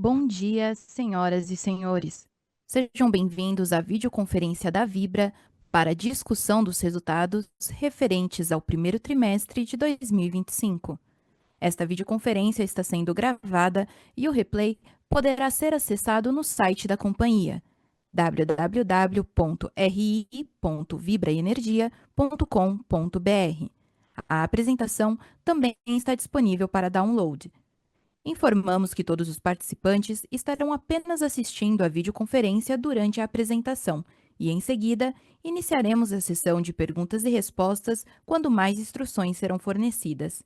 Bom dia, senhoras e senhores. Sejam bem-vindos à videoconferência da Vibra para a discussão dos resultados referentes ao primeiro trimestre de 2025. Esta videoconferência está sendo gravada e o replay poderá ser acessado no site da companhia www.ri.vibraenergia.com.br. A apresentação também está disponível para download. Informamos que todos os participantes estarão apenas assistindo à videoconferência durante a apresentação e, em seguida, iniciaremos a sessão de perguntas e respostas quando mais instruções serão fornecidas.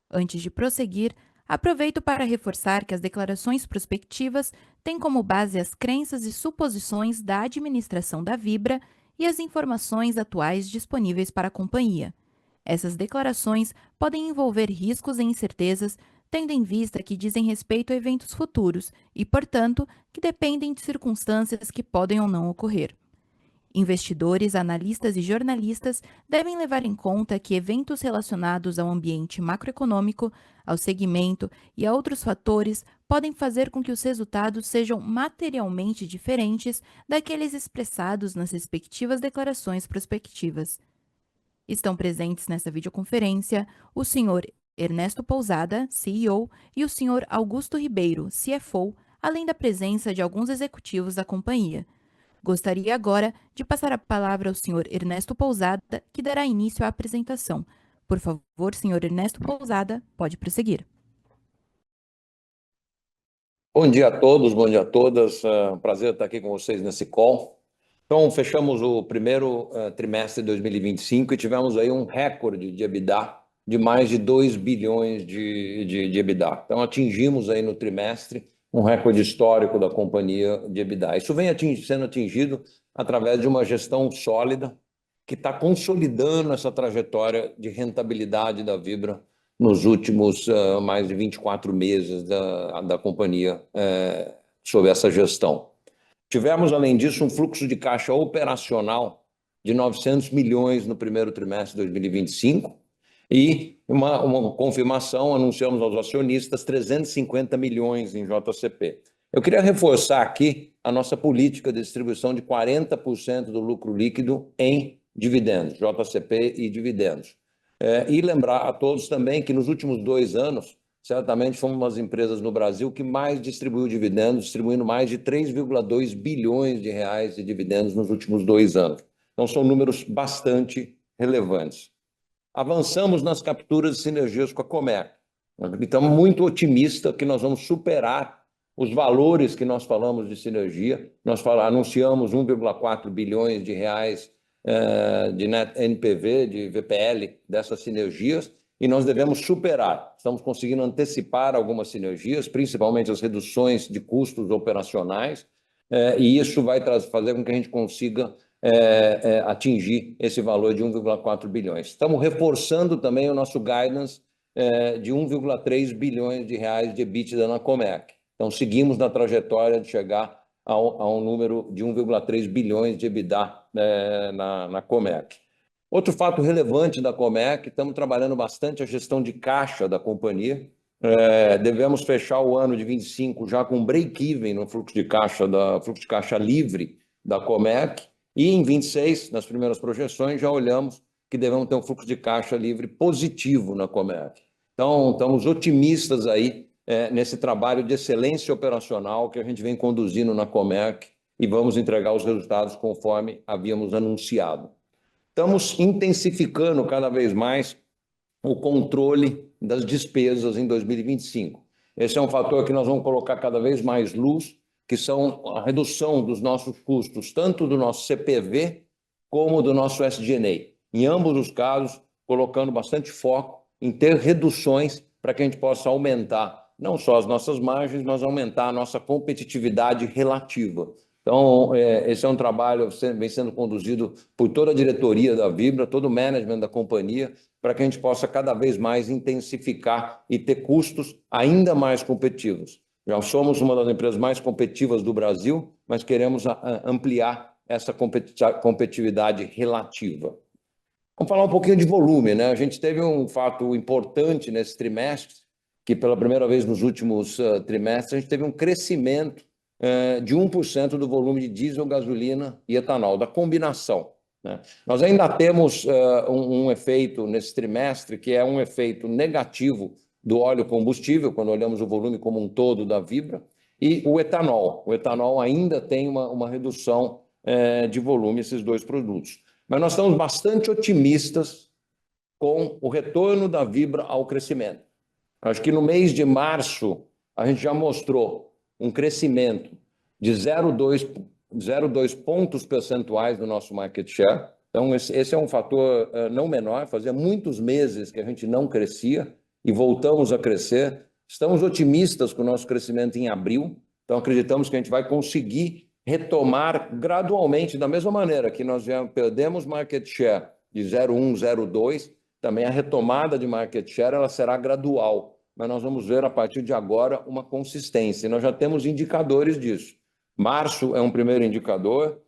Antes de prosseguir, aproveito para reforçar que as declarações prospectivas têm como base as crenças e suposições da administração da Vibra e as informações atuais disponíveis para a companhia. Essas declarações podem envolver riscos e incertezas, tendo em vista que dizem respeito a eventos futuros e, portanto, que dependem de circunstâncias que podem ou não ocorrer. Investidores, analistas e jornalistas devem levar em conta que eventos relacionados ao ambiente macroeconômico, ao segmento e a outros fatores podem fazer com que os resultados sejam materialmente diferentes daqueles expressados nas respectivas declarações prospectivas. Estão presentes nessa videoconferência o Sr. Ernesto Pousada, CEO, e o Sr. Augusto Ribeiro, CFO, além da presença de alguns executivos da companhia. Gostaria agora de passar a palavra ao Sr. Ernesto Pousada, que dará início à apresentação. Por favor, Sr. Ernesto Pousada, pode prosseguir. Bom dia a todos, bom dia a todas. É um prazer estar aqui com vocês nesse call. Então, fechamos o primeiro trimestre de 2025 e tivemos aí um recorde de EBITDA de mais de 2 bilhões de EBITDA. Então, atingimos aí no trimestre um recorde histórico da companhia de EBITDA. Isso vem sendo atingido através de uma gestão sólida que está consolidando essa trajetória de rentabilidade da Vibra nos últimos mais de 24 meses da companhia sob essa gestão. Tivemos, além disso, um fluxo de caixa operacional de 900 milhões no primeiro trimestre de 2025 e uma confirmação, anunciamos aos acionistas 350 milhões em JCP. Eu queria reforçar aqui a nossa política de distribuição de 40% do lucro líquido em dividendos, JCP e dividendos. E lembrar a todos também que nos últimos 2 anos, certamente fomos uma das empresas no Brasil que mais distribuiu dividendos, distribuindo mais de 3,2 bilhões de reais de dividendos nos últimos 2 anos. Então, são números bastante relevantes. Avançamos nas capturas de sinergias com a Comerc. Estamos muito otimistas que nós vamos superar os valores que nós falamos de sinergia. Nós anunciamos 1,4 bilhões de reais de net NPV, de VPL dessas sinergias, e nós devemos superar. Estamos conseguindo antecipar algumas sinergias, principalmente as reduções de custos operacionais, e isso vai fazer com que a gente consiga atingir esse valor de 1,4 bilhões. Estamos reforçando também o nosso guidance de 1,3 bilhões de reais de EBITDA na Comerc. Então, seguimos na trajetória de chegar a um número de 1,3 bilhões de EBITDA na Comerc. Outro fato relevante da Comerc, estamos trabalhando bastante a gestão de caixa da companhia. Devemos fechar o ano de 25 já com break-even no fluxo de caixa livre da Comerc, e em 26, nas primeiras projeções, já olhamos que devemos ter um fluxo de caixa livre positivo na Comerc. Então, estamos otimistas aí nesse trabalho de excelência operacional que a gente vem conduzindo na Comerc e vamos entregar os resultados conforme havíamos anunciado. Estamos intensificando cada vez mais o controle das despesas em 2025. Esse é um fator que nós vamos colocar cada vez mais luz, que são a redução dos nossos custos, tanto do nosso CPV como do nosso SG&A. Em ambos os casos, colocando bastante foco em ter reduções para que a gente possa aumentar não só as nossas margens, mas aumentar a nossa competitividade relativa. Então, esse é um trabalho que vem sendo conduzido por toda a diretoria da Vibra, todo o management da companhia, para que a gente possa cada vez mais intensificar e ter custos ainda mais competitivos. Já somos uma das empresas mais competitivas do Brasil, mas queremos ampliar essa competitividade relativa. Vamos falar um pouquinho de volume, né? A gente teve um fato importante nesse trimestre, que pela primeira vez nos últimos trimestres a gente teve um crescimento de 1% do volume de diesel, gasolina e etanol, da combinação, né? Nós ainda temos um efeito nesse trimestre, que é um efeito negativo do óleo combustível, quando olhamos o volume como um todo da Vibra, e o etanol. O etanol ainda tem uma redução de volume, esses dois produtos. Mas nós estamos bastante otimistas com o retorno da Vibra ao crescimento. Acho que no mês de março a gente já mostrou um crescimento de 0,2 pontos percentuais do nosso market share. Então, esse é um fator não menor. Fazia muitos meses que a gente não crescia e voltamos a crescer. Estamos otimistas com o nosso crescimento em abril. Então, acreditamos que a gente vai conseguir retomar gradualmente, da mesma maneira que nós já perdemos market share de 0,1, 0,2, também a retomada de market share ela será gradual, mas nós vamos ver a partir de agora uma consistência. E nós já temos indicadores disso. Março é um primeiro indicador.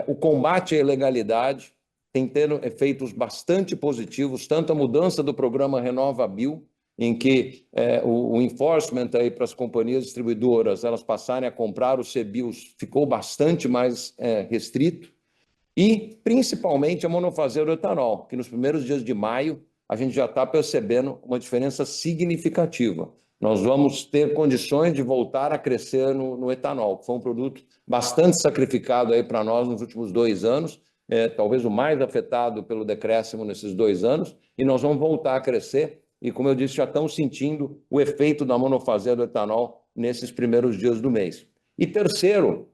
O combate à ilegalidade tem tendo efeitos bastante positivos, tanto a mudança do programa RenovaBio, em que o enforcement aí para as companhias distribuidoras elas passarem a comprar os CBIOS ficou bastante mais restrito, e principalmente a monofasia do etanol, que nos primeiros dias de maio a gente já está percebendo uma diferença significativa. Nós vamos ter condições de voltar a crescer no etanol, que foi um produto bastante sacrificado aí para nós nos últimos 2 anos, talvez o mais afetado pelo decréscimo nesses 2 anos, e nós vamos voltar a crescer. E, como eu disse, já estamos sentindo o efeito da monofasia do etanol nesses primeiros dias do mês. E terceiro,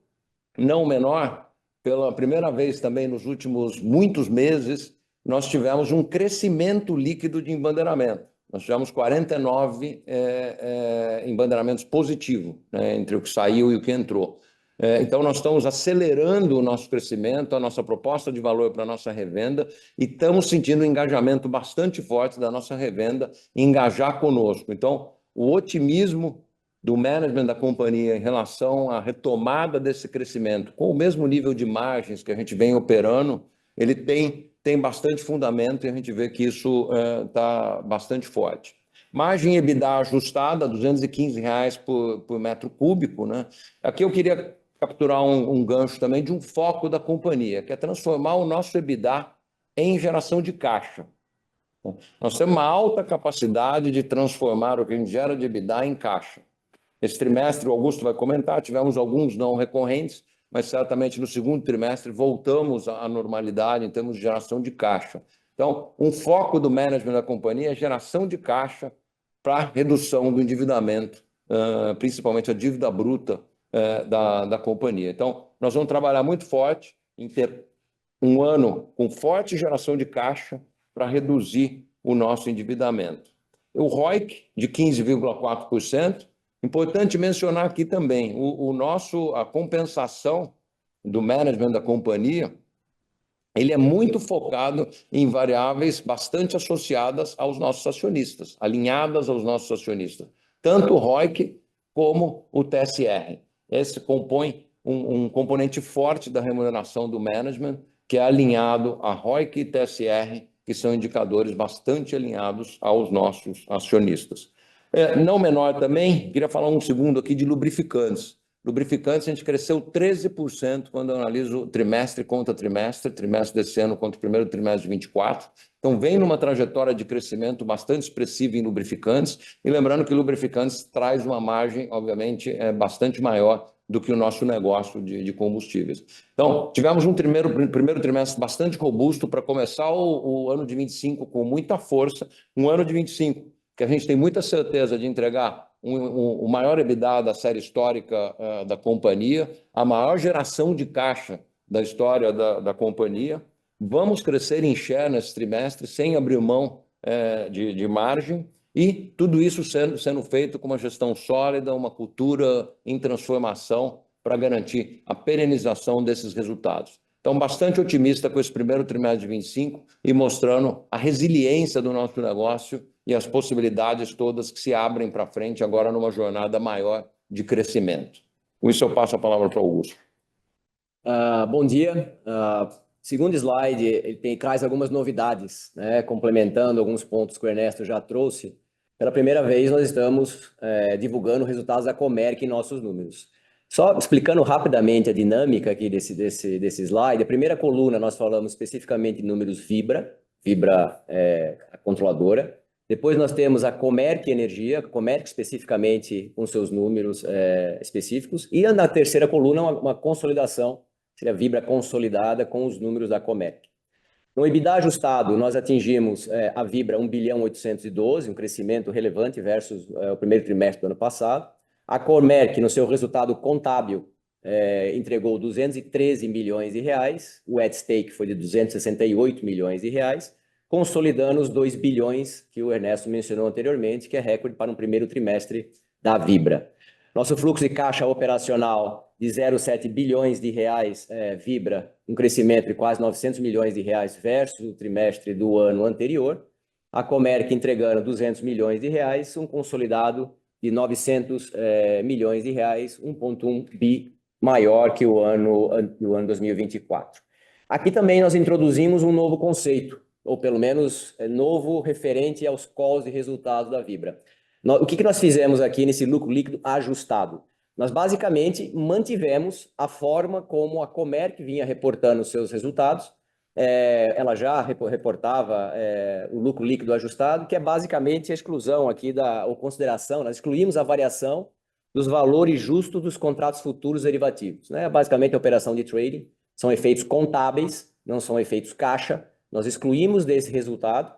não menor, pela primeira vez também nos últimos muitos meses, nós tivemos um crescimento líquido de embandeiramento. Nós tivemos 49 embandeiramentos positivos, né, entre o que saiu e o que entrou. Então, nós estamos acelerando o nosso crescimento, a nossa proposta de valor para a nossa revenda, e estamos sentindo um engajamento bastante forte da nossa revenda em engajar conosco. Então, o otimismo do management da companhia em relação à retomada desse crescimento, com o mesmo nível de margens que a gente vem operando, ele tem bastante fundamento e a gente vê que isso está bastante forte. Margem EBITDA ajustada, R$ 215 por metro cúbico, né? Aqui eu queria capturar um gancho também de um foco da companhia, que é transformar o nosso EBITDA em geração de caixa. Nós temos uma alta capacidade de transformar o que a gente gera de EBITDA em caixa. Esse trimestre, o Augusto vai comentar, tivemos alguns não recorrentes, mas certamente no segundo trimestre voltamos à normalidade em termos de geração de caixa. Então, um foco do management da companhia é geração de caixa para redução do endividamento, principalmente a dívida bruta da companhia. Então, nós vamos trabalhar muito forte em ter um ano com forte geração de caixa para reduzir o nosso endividamento. O ROIC de 15,4%. Importante mencionar aqui também, a compensação do management da companhia, ele é muito focado em variáveis bastante associadas aos nossos acionistas, alinhadas aos nossos acionistas, tanto o ROIC como o TSR. Esse compõe um componente forte da remuneração do management, que é alinhado a ROIC e TSR, que são indicadores bastante alinhados aos nossos acionistas. Não menor também, queria falar um segundo aqui de lubrificantes. Lubrificantes, a gente cresceu 13% quando eu analiso trimestre contra trimestre, trimestre desse ano contra o primeiro trimestre de 24. Então, vem numa trajetória de crescimento bastante expressiva em lubrificantes. E lembrando que lubrificantes traz uma margem, obviamente, bastante maior do que o nosso negócio de combustíveis. Então, tivemos um primeiro trimestre bastante robusto para começar o ano de 25 com muita força. Um ano de 25 que a gente tem muita certeza de entregar o maior EBITDA da série histórica da companhia, a maior geração de caixa da história da companhia. Vamos crescer em share nesse trimestre sem abrir mão de margem, e tudo isso sendo feito com uma gestão sólida, uma cultura em transformação para garantir a perenização desses resultados. Então, bastante otimista com esse primeiro trimestre de 25 e mostrando a resiliência do nosso negócio e as possibilidades todas que se abrem para frente agora numa jornada maior de crescimento. Com isso, eu passo a palavra para o Augusto. Bom dia. Segundo slide, ele traz algumas novidades, né, complementando alguns pontos que o Ernesto já trouxe. pela primeira vez nós estamos divulgando resultados da Comerc em nossos números. Só explicando rapidamente a dinâmica aqui desse slide, a primeira coluna nós falamos especificamente de números Vibra a controladora. Depois nós temos a Comerc Energia, Comerc especificamente com seus números específicos. E na terceira coluna uma consolidação, seria Vibra consolidada com os números da Comerc. No EBITDA ajustado, nós atingimos a Vibra 1.812 bilhão, um crescimento relevante versus o primeiro trimestre do ano passado. A Comerc, no seu resultado contábil, entregou 213 milhões de reais, o at stake foi de 268 milhões de reais, consolidando os 2 bilhões que o Ernesto mencionou anteriormente, que é recorde para um primeiro trimestre da Vibra. Nosso fluxo de caixa operacional de 0,7 bilhões de reais Vibra, um crescimento de quase 900 milhões de reais versus o trimestre do ano anterior. A Comerc entregando 200 milhões de reais, um consolidado de 900 milhões de reais, 1,1 bi maior que o ano 2024. Aqui também nós introduzimos um novo conceito, ou pelo menos novo referente aos calls de resultados da Vibra. O que nós fizemos aqui nesse lucro líquido ajustado? Nós basicamente mantivemos a forma como a Comerc vinha reportando os seus resultados. Ela já reportava o lucro líquido ajustado, que é basicamente a exclusão aqui ou consideração, nós excluímos a variação dos valores justos dos contratos futuros derivativos, né? Basicamente a operação de trading, são efeitos contábeis, não são efeitos caixa, nós excluímos desse resultado,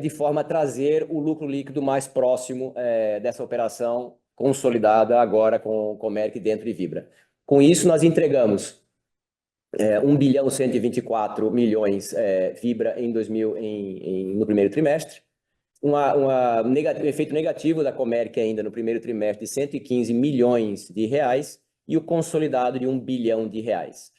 de forma a trazer o lucro líquido mais próximo dessa operação consolidada agora com o Comerc dentro de Vibra. Com isso, nós entregamos 1.124 bilhões Vibra no primeiro trimestre, um efeito negativo da Comerc ainda no primeiro trimestre de 115 milhões de reais e o consolidado de 1 bilhão de reais.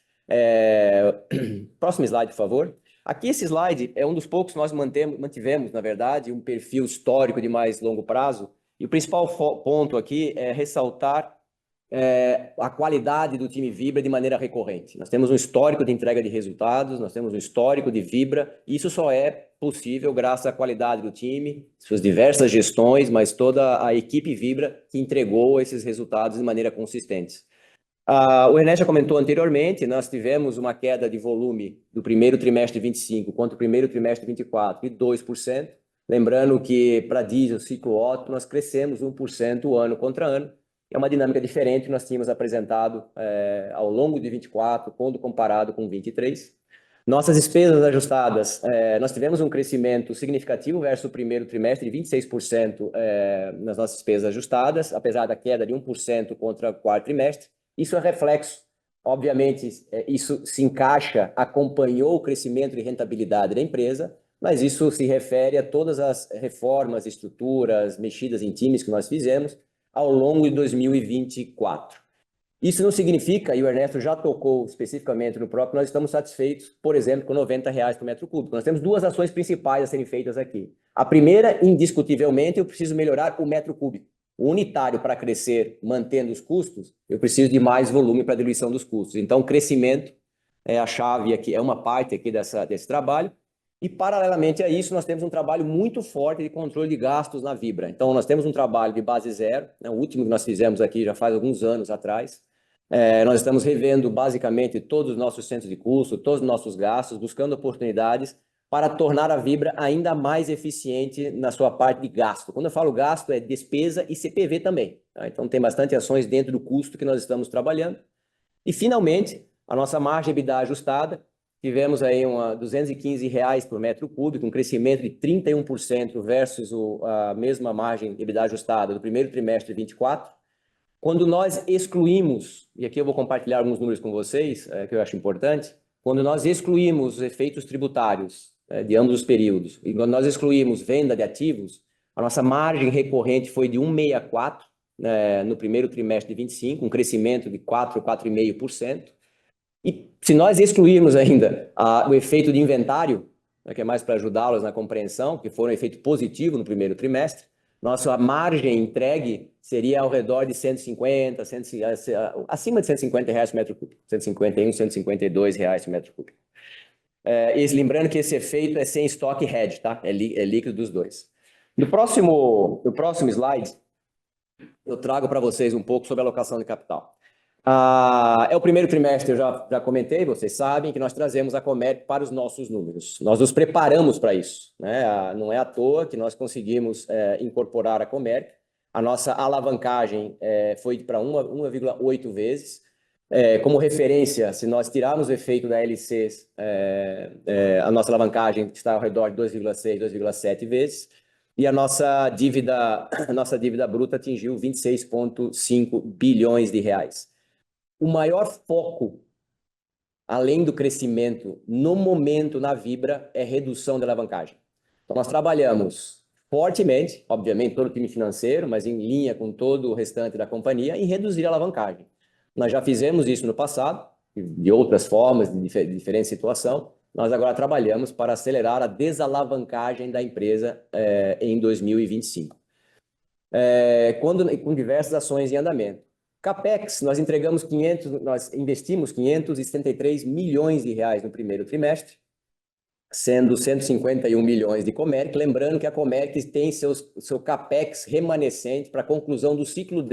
Próximo slide, por favor. Aqui esse slide é um dos poucos que nós mantivemos, na verdade, um perfil histórico de mais longo prazo. E o principal ponto aqui é ressaltar a qualidade do time Vibra de maneira recorrente. Nós temos um histórico de entrega de resultados, nós temos um histórico de Vibra, e isso só é possível graças à qualidade do time, suas diversas gestões, mas toda a equipe Vibra que entregou esses resultados de maneira consistente. O Ernesto já comentou anteriormente, nós tivemos uma queda de volume do primeiro trimestre de 25 contra o primeiro trimestre de 24 de 2%. Lembrando que para diesel, ciclo Otto, nós crescemos 1% ano contra ano. É uma dinâmica diferente que nós tínhamos apresentado ao longo de 24, quando comparado com 23. Nossas despesas ajustadas, nós tivemos um crescimento significativo versus o primeiro trimestre de 26% nas nossas despesas ajustadas, apesar da queda de 1% contra o quarto trimestre. Isso é reflexo, obviamente, isso se encaixa, acompanhou o crescimento de rentabilidade da empresa, mas isso se refere a todas as reformas, estruturas, mexidas em times que nós fizemos ao longo de 2024. Isso não significa, e o Ernesto já tocou especificamente no próprio, nós estamos satisfeitos, por exemplo, com R$90 por metro cúbico. Nós temos duas ações principais a serem feitas aqui. A primeira, indiscutivelmente, eu preciso melhorar o metro cúbico. O unitário para crescer, mantendo os custos, eu preciso de mais volume para a diluição dos custos. Então, o crescimento é a chave aqui, é uma parte aqui desse trabalho. E, paralelamente a isso, nós temos um trabalho muito forte de controle de gastos na Vibra. Então, nós temos um trabalho de base zero, né, o último que nós fizemos aqui já faz alguns anos atrás. Nós estamos revendo, basicamente, todos os nossos centros de custo, todos os nossos gastos, buscando oportunidades para tornar a Vibra ainda mais eficiente na sua parte de gasto. Quando eu falo gasto, é despesa e CPV também. Tá? Então, tem bastante ações dentro do custo que nós estamos trabalhando. E, finalmente, a nossa margem EBITDA ajustada, tivemos aí R$215 por metro cúbico, um crescimento de 31% versus a mesma margem EBITDA ajustada do primeiro trimestre de 24. Quando nós excluímos, e aqui eu vou compartilhar alguns números com vocês, que eu acho importante, quando nós excluímos os efeitos tributários de ambos os períodos, e quando nós excluímos venda de ativos, a nossa margem recorrente foi de 1,64 no primeiro trimestre de 25, um crescimento de 4,5%. E se nós excluirmos ainda o efeito de inventário, que é mais para ajudá-los na compreensão, que foi um efeito positivo no primeiro trimestre, nossa margem entregue seria ao redor de 150, acima de R$150 por metro cúbico, 151, R$152 por metro cúbico. Lembrando que esse efeito é sem estoque hedge, tá? É líquido dos dois. No próximo slide, eu trago para vocês um pouco sobre alocação de capital. É o primeiro trimestre, eu já comentei, vocês sabem, que nós trazemos a Comerc para os nossos números. Nós nos preparamos para isso, né? Não é à toa que nós conseguimos incorporar a Comerc. A nossa alavancagem foi para 1,8 vezes. Como referência, se nós tirarmos o efeito da LCs, a nossa alavancagem está ao redor de 2,6, 2,7 vezes. E a nossa dívida bruta atingiu 26,5 bilhões de reais. O maior foco, além do crescimento, no momento na Vibra, é redução da alavancagem. Então, nós trabalhamos fortemente, obviamente, todo o time financeiro, mas em linha com todo o restante da companhia, em reduzir a alavancagem. Nós já fizemos isso no passado, de outras formas, de diferente situação. Nós agora trabalhamos para acelerar a desalavancagem da empresa em 2025. Com diversas ações em andamento. Capex, nós investimos 573 milhões de reais no primeiro trimestre, sendo 151 milhões de Comerc. Lembrando que a Comerc tem seu Capex remanescente para a conclusão do ciclo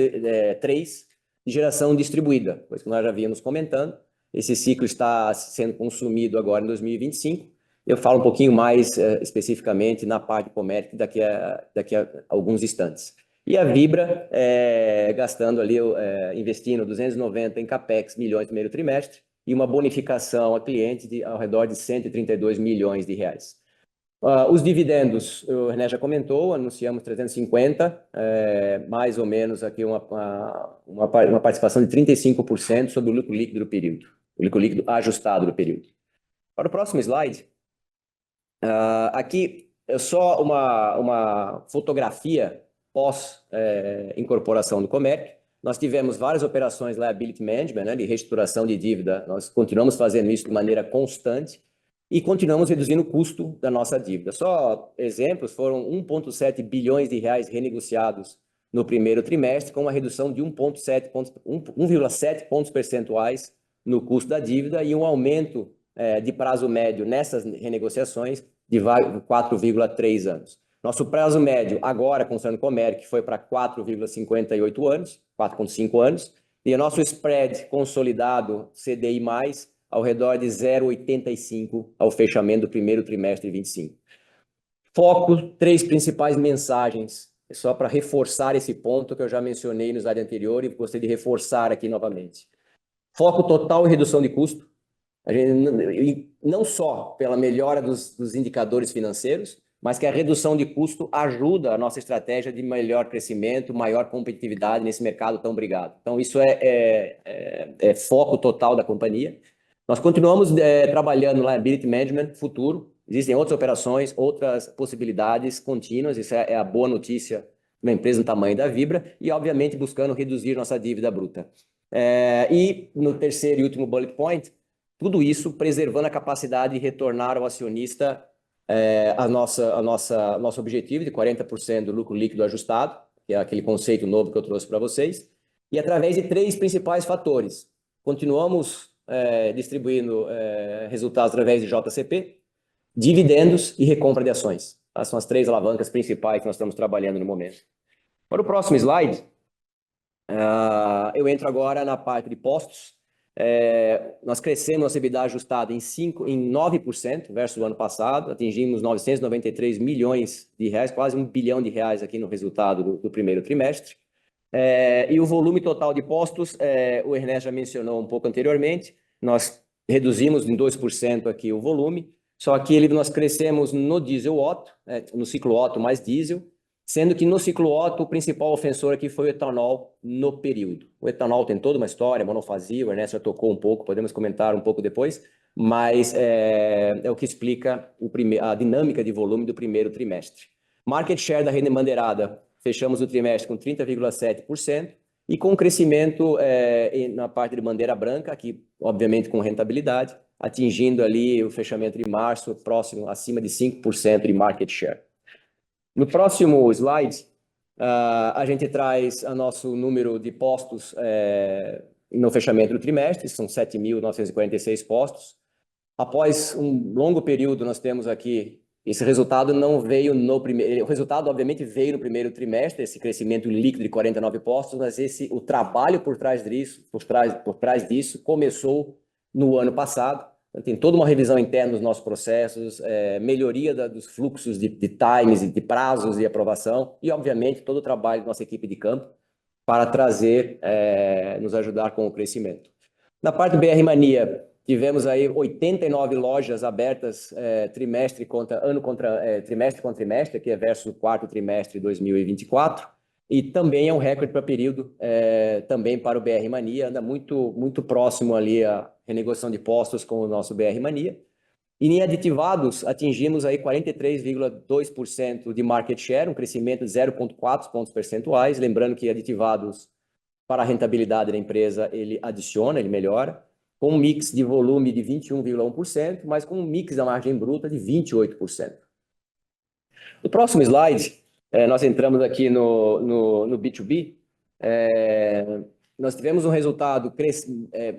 3 de geração distribuída, pois que nós já vínhamos comentando. Esse ciclo está sendo consumido agora em 2025. Eu falo um pouquinho mais especificamente na parte de Comerc daqui a alguns instantes. E a Vibra gastando ali, investindo 290 em Capex milhões no primeiro trimestre e uma bonificação a cliente ao redor de 132 milhões de reais. Os dividendos, o René já comentou, anunciamos 350, mais ou menos aqui uma participação de 35% sobre o lucro líquido do período, o lucro líquido ajustado do período. Para o próximo slide, aqui é só uma fotografia pós-incorporação do Comerc. Nós tivemos várias operações liability management, né, de reestruturação de dívida. Nós continuamos fazendo isso de maneira constante e continuamos reduzindo o custo da nossa dívida. Só exemplos, foram 1,7 bilhões de reais renegociados no primeiro trimestre, com uma redução de 1,7 pontos percentuais no custo da dívida e um aumento de prazo médio nessas renegociações de 4,3 anos. Nosso prazo médio, agora, considerando Comerc, foi para 4,58 anos, 4,5 anos, e o nosso spread consolidado CDI+, ao redor de 0,85 ao fechamento do primeiro trimestre de 25. Foco, 3 principais mensagens, só para reforçar esse ponto que eu já mencionei no slide anterior e gostaria de reforçar aqui novamente. Foco total em redução de custo, não só pela melhora dos indicadores financeiros, mas que a redução de custo ajuda a nossa estratégia de melhor crescimento, maior competitividade nesse mercado tão brigado. Então, isso é foco total da companhia. Nós continuamos trabalhando no liability management futuro. Existem outras operações, outras possibilidades contínuas. Isso é a boa notícia de uma empresa do tamanho da Vibra e, obviamente, buscando reduzir nossa dívida bruta. E no terceiro e último bullet point, tudo isso preservando a capacidade de retornar ao acionista nosso objetivo de 40% do lucro líquido ajustado, que é aquele conceito novo que eu trouxe para vocês, e através de 3 principais fatores. Continuamos distribuindo resultados através de JCP, dividendos e recompra de ações. Essas são as 3 alavancas principais que nós estamos trabalhando no momento. Para o próximo slide, eu entro agora na parte de postos. Nós crescemos nossa EBITDA ajustada em 9% versus o ano passado, atingimos 993 milhões de reais, quase 1 bilhão de reais aqui no resultado do primeiro trimestre. E o volume total de postos, o Ernesto já mencionou um pouco anteriormente, nós reduzimos em 2% aqui o volume, só que nós crescemos no diesel Otto, no ciclo Otto mais diesel, sendo que no ciclo Otto o principal ofensor aqui foi o etanol no período. O etanol tem toda uma história, monofasia, o Ernesto já tocou um pouco, podemos comentar um pouco depois, mas é o que explica a dinâmica de volume do primeiro trimestre. Market share da rede bandeirada, fechamos o trimestre com 30,7% e com crescimento na parte de bandeira branca, aqui obviamente com rentabilidade, atingindo ali o fechamento de março próximo, acima de 5% de market share. No próximo slide, a gente traz o nosso número de postos no fechamento do trimestre, são 7.946 postos. Após um longo período, nós temos aqui Esse resultado não veio no primeiro... O resultado, obviamente, veio no primeiro trimestre, esse crescimento líquido de 49 postos, mas o trabalho por trás disso começou no ano passado. Tem toda uma revisão interna dos nossos processos, melhoria dos fluxos de times, de prazos de aprovação e, obviamente, todo o trabalho da nossa equipe de campo para nos ajudar com o crescimento. Na parte do BR Mania, tivemos aí 89 lojas abertas trimestre contra trimestre, que é versus o quarto trimestre de 2024, e também é um recorde para período, também para o BR Mania, anda muito próximo ali a renegociação de postos com o nosso BR Mania. E em aditivados, atingimos aí 43,2% de market share, um crescimento de 0,4 pontos percentuais, lembrando que aditivados, para a rentabilidade da empresa, ele adiciona, ele melhora, com um mix de volume de 21,1%, mas com um mix da margem bruta de 28%. No próximo slide, nós entramos aqui no B2B, nós tivemos um resultado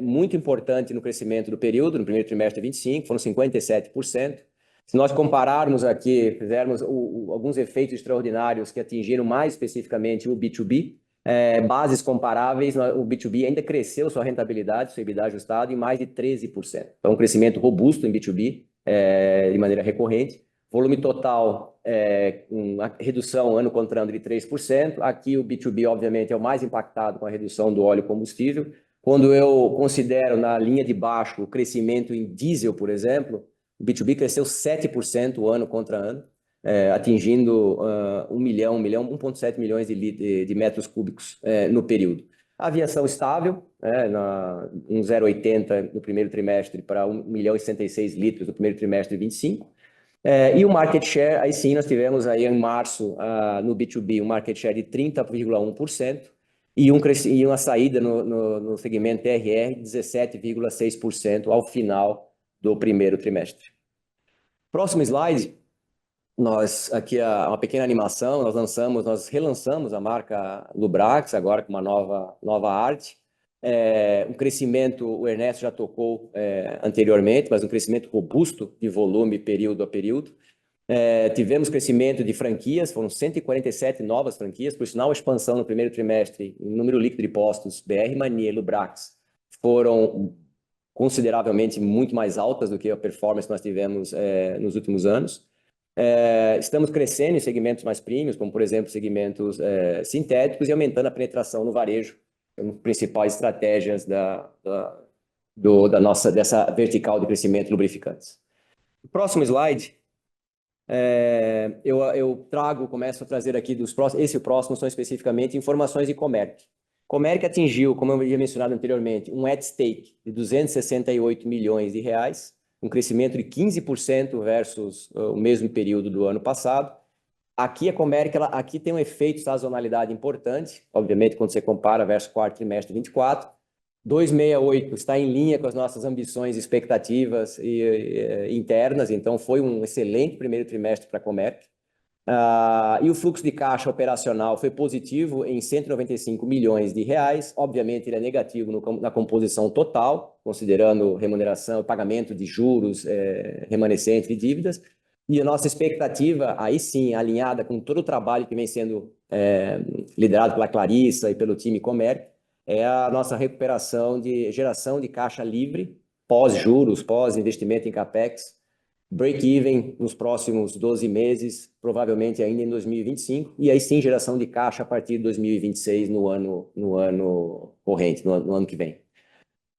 muito importante no crescimento do período, no primeiro trimestre de 25, foram 57%. Se nós compararmos aqui, fizermos alguns efeitos extraordinários que atingiram mais especificamente o B2B, bases comparáveis, o B2B ainda cresceu sua rentabilidade, seu EBITDA ajustado, em mais de 13%. Então, um crescimento robusto em B2B, de maneira recorrente. Volume total, uma redução ano contra ano de 3%. Aqui o B2B, obviamente, é o mais impactado com a redução do óleo combustível. Quando eu considero na linha de baixo o crescimento em diesel, por exemplo, o B2B cresceu 7% ano contra ano, atingindo 1,7 milhões de metros cúbicos no período. A aviação estável, 1,080 no primeiro trimestre para 1,066 litros no primeiro trimestre de 25. E o market share, aí sim, nós tivemos aí em março, no B2B, um market share de 30,1% e uma saída no segmento TRR de 17,6% ao final do primeiro trimestre. Próximo slide, aqui uma pequena animação, nós relançamos a marca Lubrax, agora com uma nova arte. Um crescimento, o Ernesto já tocou anteriormente, mas um crescimento robusto de volume período a período. Tivemos crescimento de franquias, foram 147 novas franquias, por sinal, a expansão no primeiro trimestre, em número líquido de postos, BR Mania e Lubrax, foram consideravelmente muito mais altas do que a performance que nós tivemos nos últimos anos. Estamos crescendo em segmentos mais premiums, como, por exemplo, segmentos sintéticos, e aumentando a penetração no varejo, principais estratégias dessa vertical de crescimento de lubrificantes. O próximo slide, começo a trazer aqui esse próximo são especificamente informações de Comerc. Comerc atingiu, como eu havia mencionado anteriormente, um at stake de 268 milhões de reais, um crescimento de 15% versus o mesmo período do ano passado. Aqui a Comerc, aqui tem um efeito de sazonalidade importante, obviamente quando você compara versus quarto trimestre de 24. 268 está em linha com as nossas ambições e expectativas internas, então foi um excelente primeiro trimestre para a Comerc. E o fluxo de caixa operacional foi positivo em 195 milhões de reais, obviamente ele é negativo na composição total, considerando remuneração, pagamento de juros, remanescente de dívidas. E a nossa expectativa, aí sim, alinhada com todo o trabalho que vem sendo liderado pela Clarissa e pelo time Comerc, é a nossa recuperação de geração de caixa livre, pós-juros, pós-investimento em CAPEX, break-even nos próximos 12 meses, provavelmente ainda em 2025, e aí sim geração de caixa a partir de 2026, no ano corrente, no ano que vem.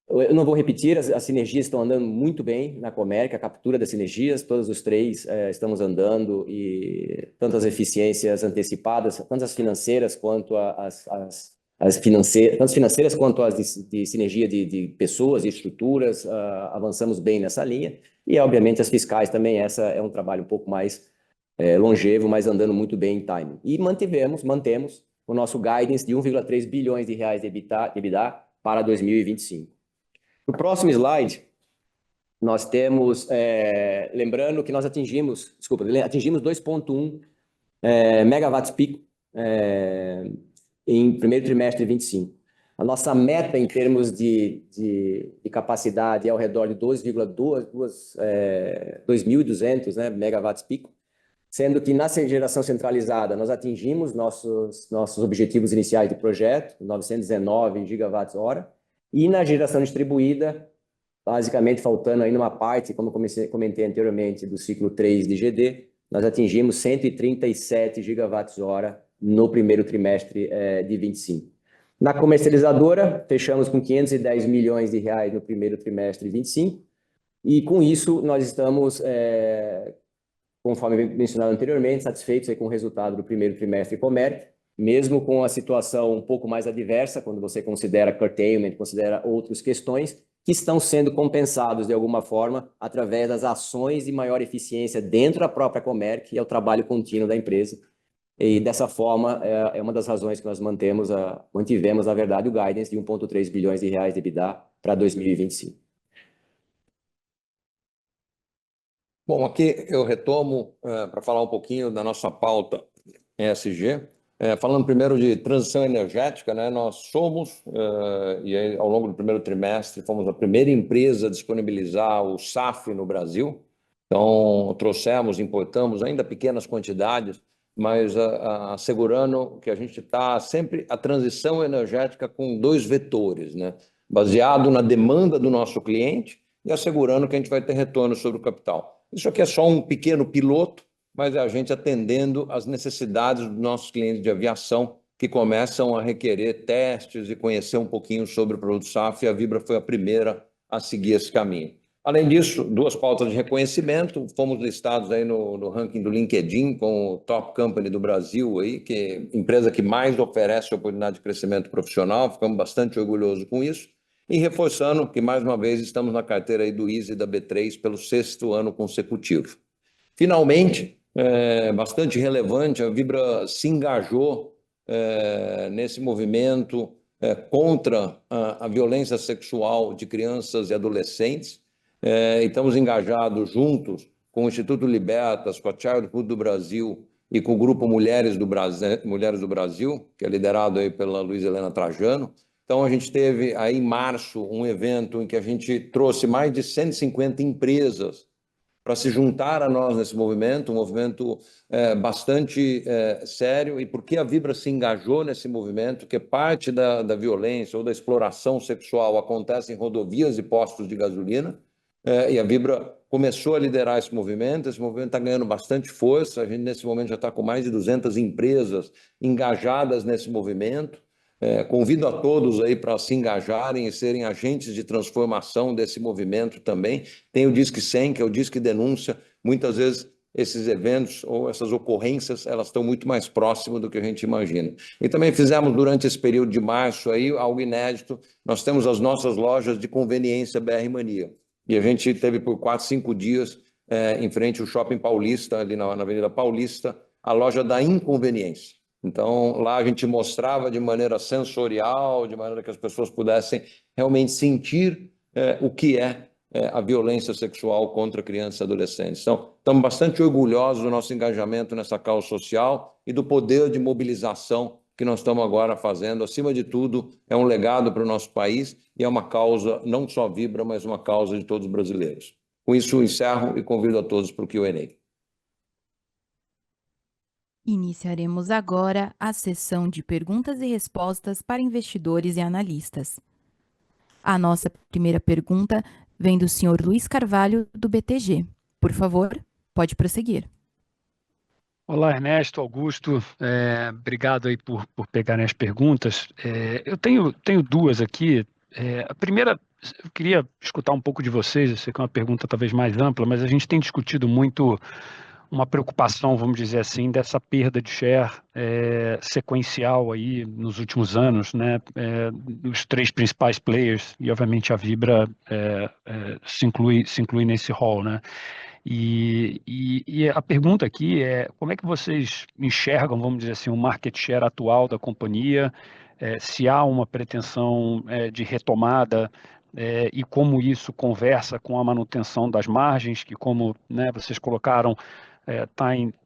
Eu não vou repetir, as sinergias estão andando muito bem na Comerc, a captura das sinergias, todos os três estamos andando, e tanto as eficiências antecipadas, tanto as financeiras quanto as financeiras quanto as de sinergia de pessoas e estruturas, avançamos bem nessa linha. E, obviamente, as fiscais também, essa é um trabalho um pouco mais longevo, mas andando muito bem em timing. E mantemos o nosso guidance de 1,3 bilhões de reais de EBITDA para 2025. No próximo slide, nós temos, lembrando que nós atingimos 2,1 megawatts pico em primeiro trimestre de 25. A nossa meta em termos de capacidade é ao redor de 2.200 megawatts pico. sendo que na geração centralizada nós atingimos nossos objetivos iniciais de projeto, 919 gigawatts-hora, e na geração distribuída, basicamente faltando ainda uma parte, como comentei anteriormente, do ciclo 3 de GD, nós atingimos 137 gigawatts-hora no primeiro trimestre de 25. Na comercializadora, fechamos com 510 milhões de reais no primeiro trimestre de 25, e com isso nós estamos, conforme mencionado anteriormente, satisfeitos aí com o resultado do primeiro trimestre Comerc, mesmo com a situação um pouco mais adversa, quando você considera curtailment, considera outras questões, que estão sendo compensados de alguma forma através das ações de maior eficiência dentro da própria Comerc e ao trabalho contínuo da empresa. E dessa forma, é uma das razões que nós mantivemos, na verdade, o guidance de 1,3 bilhões de reais de EBITDA para 2025. Bom, aqui eu retomo para falar um pouquinho da nossa pauta ESG. Falando primeiro de transição energética, né? Nós somos, e aí, ao longo do primeiro trimestre, fomos a primeira empresa a disponibilizar o SAF no Brasil. Então, importamos ainda pequenas quantidades, mas assegurando que a gente está sempre a transição energética com 2 vetores, né? Baseado na demanda do nosso cliente e assegurando que a gente vai ter retorno sobre o capital. Isso aqui é só um pequeno piloto, mas é a gente atendendo às necessidades dos nossos clientes de aviação que começam a requerer testes e conhecer um pouquinho sobre o produto SAF, e a Vibra foi a primeira a seguir esse caminho. Além disso, 2 pautas de reconhecimento, fomos listados aí no ranking do LinkedIn com o Top Company do Brasil, aí, que é a empresa que mais oferece oportunidade de crescimento profissional, ficamos bastante orgulhosos com isso. E reforçando que, mais uma vez, estamos na carteira aí do ISE e da B3 pelo 6º ano consecutivo. Finalmente, bastante relevante, a Vibra se engajou nesse movimento contra a violência sexual de crianças e adolescentes. E estamos engajados juntos com o Instituto Libertas, com a Childhood do Brasil e com o Grupo Mulheres do Brasil, que é liderado aí pela Luísa Helena Trajano. Então, a gente teve aí em março um evento em que a gente trouxe mais de 150 empresas para se juntar a nós nesse movimento, um movimento bastante sério. E por que a Vibra se engajou nesse movimento? Que parte da violência ou da exploração sexual acontece em rodovias e postos de gasolina, e a Vibra começou a liderar esse movimento está ganhando bastante força, a gente nesse momento já está com mais de 200 empresas engajadas nesse movimento. Convido a todos aí para se engajarem e serem agentes de transformação desse movimento também. Tem o Disque 100, que é o Disque Denúncia. Muitas vezes esses eventos ou essas ocorrências, elas estão muito mais próximas do que a gente imagina. E também fizemos durante esse período de março aí algo inédito. Nós temos as nossas lojas de conveniência BR Mania. E a gente teve por 4, 5 dias em frente ao Shopping Paulista, ali na Avenida Paulista, a loja da inconveniência. Então, lá a gente mostrava de maneira sensorial, de maneira que as pessoas pudessem realmente sentir o que é a violência sexual contra crianças e adolescentes. Então, estamos bastante orgulhosos do nosso engajamento nessa causa social e do poder de mobilização que nós estamos agora fazendo. Acima de tudo, é um legado para o nosso país e é uma causa não só Vibra, mas uma causa de todos os brasileiros. Com isso, encerro e convido a todos para o Q&A. Iniciaremos agora a sessão de perguntas e respostas para investidores e analistas. A nossa primeira pergunta vem do senhor Luiz Carvalho, do BTG. Por favor, pode prosseguir. Olá, Ernesto, Augusto, obrigado aí por pegarem as perguntas. Eu tenho 2 aqui. A primeira, eu queria escutar um pouco de vocês, eu sei que é uma pergunta talvez mais ampla, mas a gente tem discutido muito uma preocupação, vamos dizer assim, dessa perda de share sequencial aí nos últimos anos, né? Os 3 principais players, e obviamente a Vibra se inclui nesse rol, né? E a pergunta aqui é, como é que vocês enxergam, vamos dizer assim, o market share atual da companhia, se há uma pretensão de retomada, e como isso conversa com a manutenção das margens, que como, né, vocês colocaram,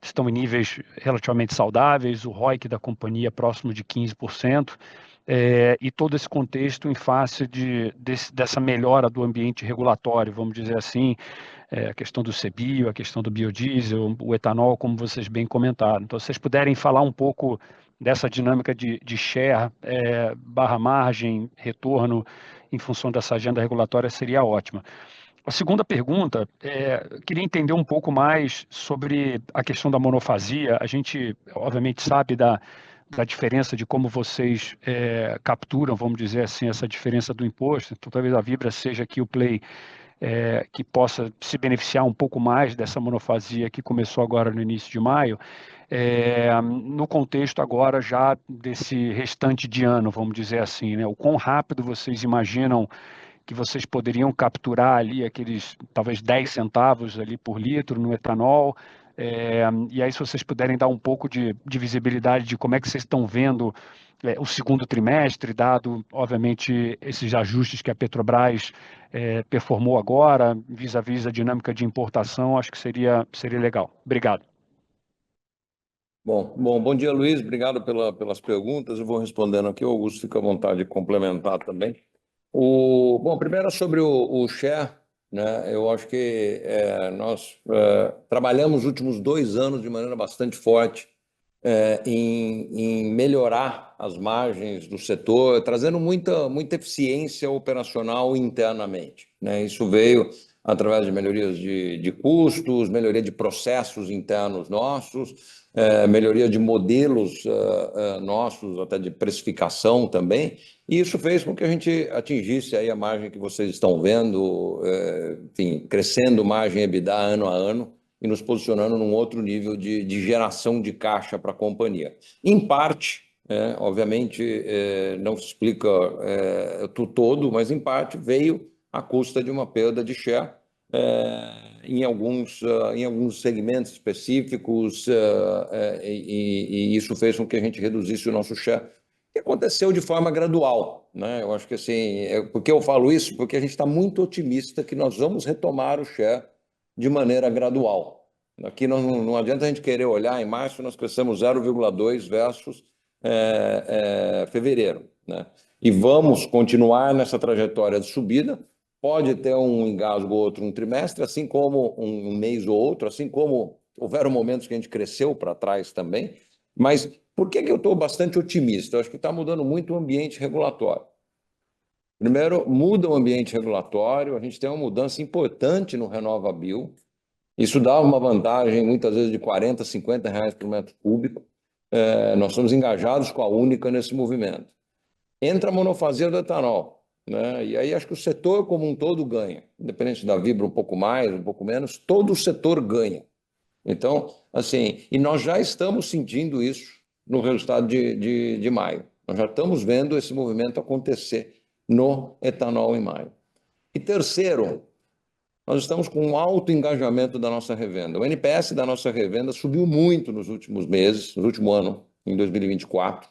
estão em níveis relativamente saudáveis, o ROIC da companhia próximo de 15%, e todo esse contexto em face dessa melhora do ambiente regulatório, vamos dizer assim, a questão do CBio, a questão do biodiesel, o etanol, como vocês bem comentaram. Então, se vocês puderem falar um pouco dessa dinâmica de share, barra margem, retorno, em função dessa agenda regulatória, seria ótima. A segunda pergunta, queria entender um pouco mais sobre a questão da monofasia. A gente, obviamente, sabe da diferença de como vocês capturam, vamos dizer assim, essa diferença do imposto. Então, talvez a Vibra seja aqui o play que possa se beneficiar um pouco mais dessa monofasia que começou agora no início de maio, no contexto agora já desse restante de ano, vamos dizer assim, né? O quão rápido vocês imaginam que vocês poderiam capturar ali aqueles, talvez 10 centavos ali por litro no etanol, e aí se vocês puderem dar um pouco de visibilidade de como é que vocês estão vendo o segundo trimestre, dado, obviamente, esses ajustes que a Petrobras performou agora, vis-à-vis a dinâmica de importação, acho que seria legal. Obrigado. Bom dia, Luiz. Obrigado pelas perguntas. Eu vou respondendo aqui. O Augusto fica à vontade de complementar também. Primeiro sobre o share, né? Eu acho que nós trabalhamos os últimos 2 anos de maneira bastante forte em melhorar as margens do setor, trazendo muita eficiência operacional internamente, né? Isso veio através de melhorias de custos, melhoria de processos internos nossos, melhoria de modelos nossos, até de precificação também, e isso fez com que a gente atingisse aí a margem que vocês estão vendo, enfim, crescendo margem EBITDA ano a ano, e nos posicionando num outro nível de geração de caixa para a companhia. Em parte, obviamente, não se explica todo, mas em parte veio à custa de uma perda de share em alguns segmentos específicos, e isso fez com que a gente reduzisse o nosso share, que aconteceu de forma gradual, né? Eu acho que assim, por que eu falo isso? Porque a gente está muito otimista que nós vamos retomar o share de maneira gradual. Aqui não adianta a gente querer olhar, em março nós crescemos 0,2 versus fevereiro, né? E vamos continuar nessa trajetória de subida. Pode ter um engasgo ou outro um trimestre, assim como um mês ou outro, assim como houveram momentos que a gente cresceu para trás também. Mas por que eu estou bastante otimista? Eu acho que está mudando muito o ambiente regulatório. Primeiro, muda o ambiente regulatório, a gente tem uma mudança importante no RenovaBio. Isso dá uma vantagem, muitas vezes, de R$40, R$50 por metro cúbico. Nós somos engajados com a Única nesse movimento. Entra a monofasia do etanol, né? E aí acho que o setor como um todo ganha, independente da Vibra um pouco mais, um pouco menos, todo o setor ganha. Então, assim, e nós já estamos sentindo isso no resultado de maio. Nós já estamos vendo esse movimento acontecer no etanol em maio. E terceiro, nós estamos com um alto engajamento da nossa revenda. O NPS da nossa revenda subiu muito nos últimos meses, no último ano, em 2024.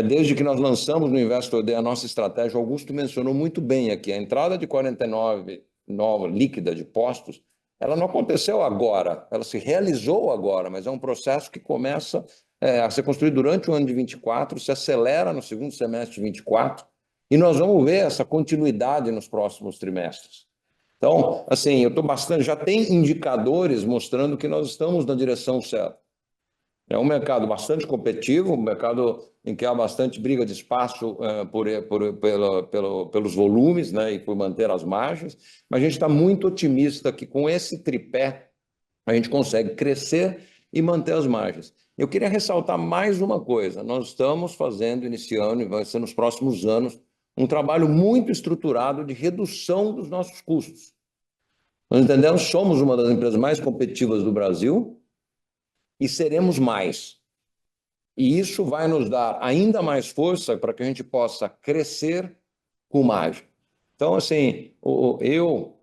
Desde que nós lançamos no Investor Day a nossa estratégia, o Augusto mencionou muito bem aqui, a entrada de 49 nova líquida de postos, ela não aconteceu agora, ela se realizou agora, mas é um processo que começa a ser construído durante o ano de 24, se acelera no segundo semestre de 24, e nós vamos ver essa continuidade nos próximos trimestres. Então, assim, eu estou bastante, já tem indicadores mostrando que nós estamos na direção certa. É um mercado bastante competitivo, um mercado em que há bastante briga de espaço pelos volumes, né, e por manter as margens, mas a gente está muito otimista que com esse tripé a gente consegue crescer e manter as margens. Eu queria ressaltar mais uma coisa, nós estamos iniciando, e vai ser nos próximos anos, um trabalho muito estruturado de redução dos nossos custos. Nós entendemos, somos uma das empresas mais competitivas do Brasil e seremos mais. E isso vai nos dar ainda mais força para que a gente possa crescer com margem. Então, assim,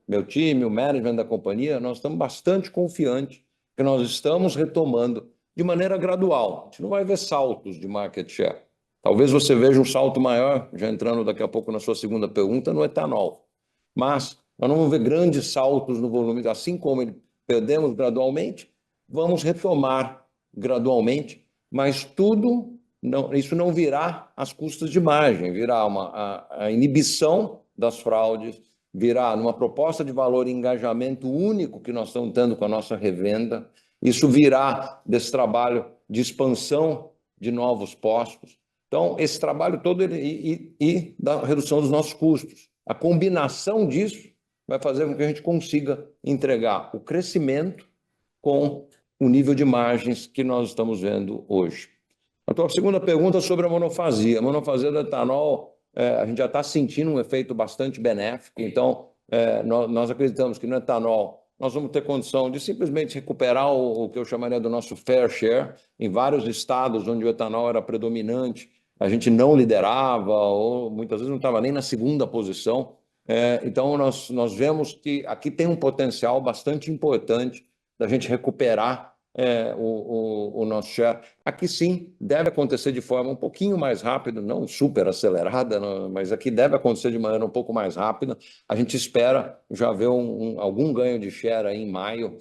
meu time, o management da companhia, nós estamos bastante confiantes que nós estamos retomando de maneira gradual. A gente não vai ver saltos de market share. Talvez você veja um salto maior, já entrando daqui a pouco na sua segunda pergunta, no etanol. Mas nós não vamos ver grandes saltos no volume. Assim como perdemos gradualmente, vamos retomar gradualmente, mas isso não virá às custas de margem, virá a inibição das fraudes, virar numa proposta de valor e engajamento único que nós estamos tendo com a nossa revenda, isso virá desse trabalho de expansão de novos postos. Então, esse trabalho todo e da redução dos nossos custos. A combinação disso vai fazer com que a gente consiga entregar o crescimento com o nível de margens que nós estamos vendo hoje. A tua segunda pergunta sobre a monofasia. A monofasia do etanol, a gente já está sentindo um efeito bastante benéfico, então nós acreditamos que no etanol nós vamos ter condição de simplesmente recuperar o que eu chamaria do nosso fair share. Em vários estados onde o etanol era predominante, a gente não liderava ou muitas vezes não estava nem na segunda posição. Então nós vemos que aqui tem um potencial bastante importante da gente recuperar o nosso share. Aqui sim, deve acontecer de forma um pouquinho mais rápida, não super acelerada, mas aqui deve acontecer de maneira um pouco mais rápida. A gente espera já ver algum ganho de share aí em maio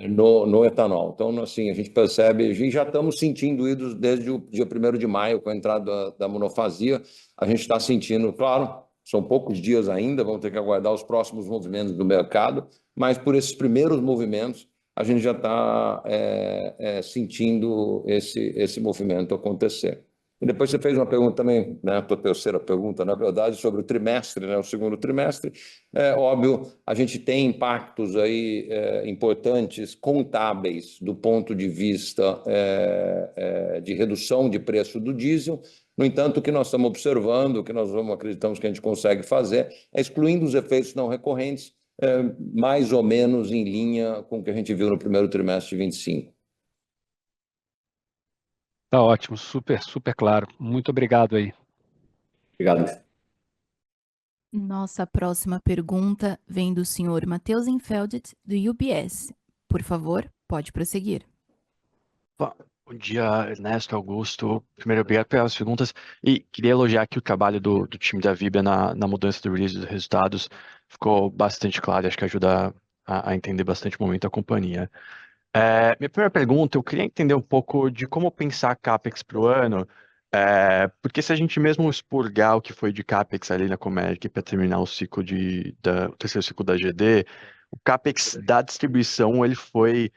no etanol. Então, assim, a gente percebe, e já estamos sentindo isso desde o dia 1º de maio, com a entrada da monofasia, a gente está sentindo, claro, são poucos dias ainda, vamos ter que aguardar os próximos movimentos do mercado, mas por esses primeiros movimentos, a gente já está sentindo esse movimento acontecer. E depois você fez uma pergunta também, né, a tua terceira pergunta, na verdade, sobre o trimestre, né, o segundo trimestre. Óbvio, a gente tem impactos aí importantes, contábeis, do ponto de vista de redução de preço do diesel. No entanto, o que nós estamos observando, o que nós acreditamos que a gente consegue fazer, excluindo os efeitos não recorrentes, mais ou menos em linha com o que a gente viu no primeiro trimestre de 25. Tá ótimo, super, super claro. Muito obrigado aí. Obrigado. Nossa próxima pergunta vem do senhor Matheus Enfeldt, do UBS. Por favor, pode prosseguir. Bom dia, Ernesto, Augusto. Primeiro, obrigado pelas perguntas. E queria elogiar aqui o trabalho do time da Vibra na mudança do release dos resultados. Ficou bastante claro, acho que ajuda a entender bastante o momento da companhia. Minha primeira pergunta, eu queria entender um pouco de como pensar a CAPEX para o ano, porque se a gente mesmo expurgar o que foi de CAPEX ali na Comerc para terminar o ciclo o terceiro ciclo da GD, o CAPEX da distribuição ele foi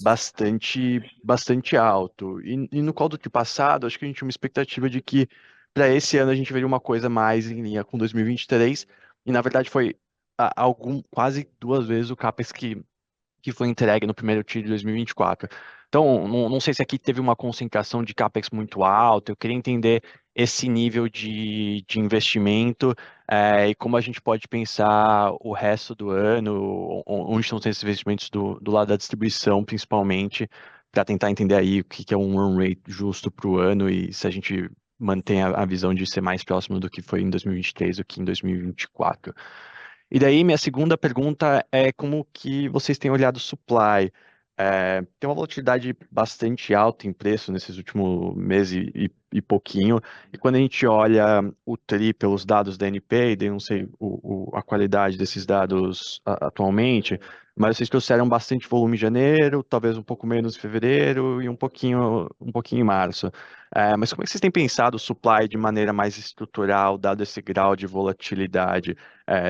bastante alto. E no call do ano passado, acho que a gente tinha uma expectativa de que para esse ano a gente veria uma coisa mais em linha com 2023, e na verdade foi quase 2 vezes o CAPEX que foi entregue no primeiro TRI de 2024. Então, não sei se aqui teve uma concentração de CAPEX muito alta, eu queria entender esse nível de investimento e como a gente pode pensar o resto do ano, onde estão esses investimentos do lado da distribuição, principalmente, para tentar entender aí o que é um run rate justo para o ano e se a gente mantém a visão de ser mais próximo do que foi em 2023 do que em 2024. E daí, minha segunda pergunta é como que vocês têm olhado o supply? Tem uma volatilidade bastante alta em preço nesses últimos meses e pouquinho, e quando a gente olha o TRI pelos dados da NP, e daí não sei a qualidade desses dados atualmente, mas vocês trouxeram bastante volume em janeiro, talvez um pouco menos em fevereiro e um pouquinho em março. Mas como é que vocês têm pensado o supply de maneira mais estrutural, dado esse grau de volatilidade?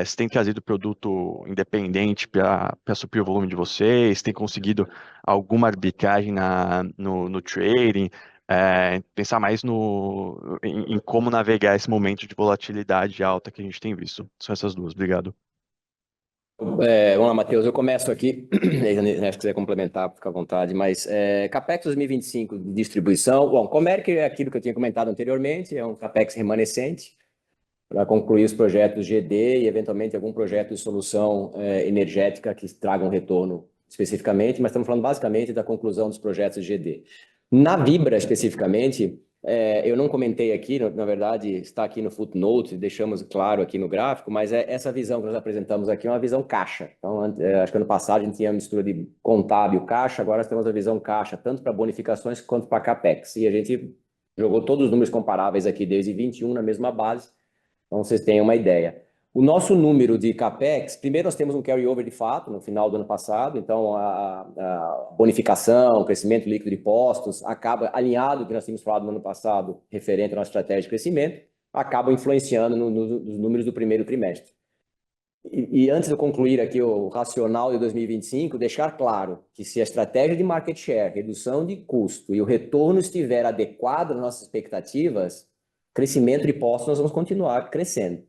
Você tem trazido produto independente para suprir o volume de vocês? Tem conseguido alguma arbitragem no trading? Pensar mais em como navegar esse momento de volatilidade alta que a gente tem visto. São essas duas. Obrigado. Vamos lá, Matheus, eu começo aqui, se quiser complementar, fica à vontade, mas CAPEX 2025 de distribuição, bom, Comerc é aquilo que eu tinha comentado anteriormente, é um CAPEX remanescente para concluir os projetos GD e, eventualmente, algum projeto de solução energética que traga um retorno especificamente, mas estamos falando basicamente da conclusão dos projetos GD. Na Vibra, especificamente, eu não comentei aqui, na verdade, está aqui no footnote, deixamos claro aqui no gráfico, mas essa visão que nós apresentamos aqui é uma visão caixa. Então, acho que ano passado a gente tinha a mistura de contábil caixa, agora nós temos a visão caixa, tanto para bonificações quanto para CAPEX. E a gente jogou todos os números comparáveis aqui desde 21 na mesma base, então vocês tenham uma ideia. O nosso número de CAPEX, primeiro nós temos um carry-over de fato no final do ano passado, então a bonificação, o crescimento líquido de postos, acaba alinhado com o que nós tínhamos falado no ano passado, referente à nossa estratégia de crescimento, acaba influenciando nos números do primeiro trimestre. E antes de eu concluir aqui o racional de 2025, deixar claro que se a estratégia de market share, redução de custo e o retorno estiver adequado às nossas expectativas, crescimento de postos nós vamos continuar crescendo.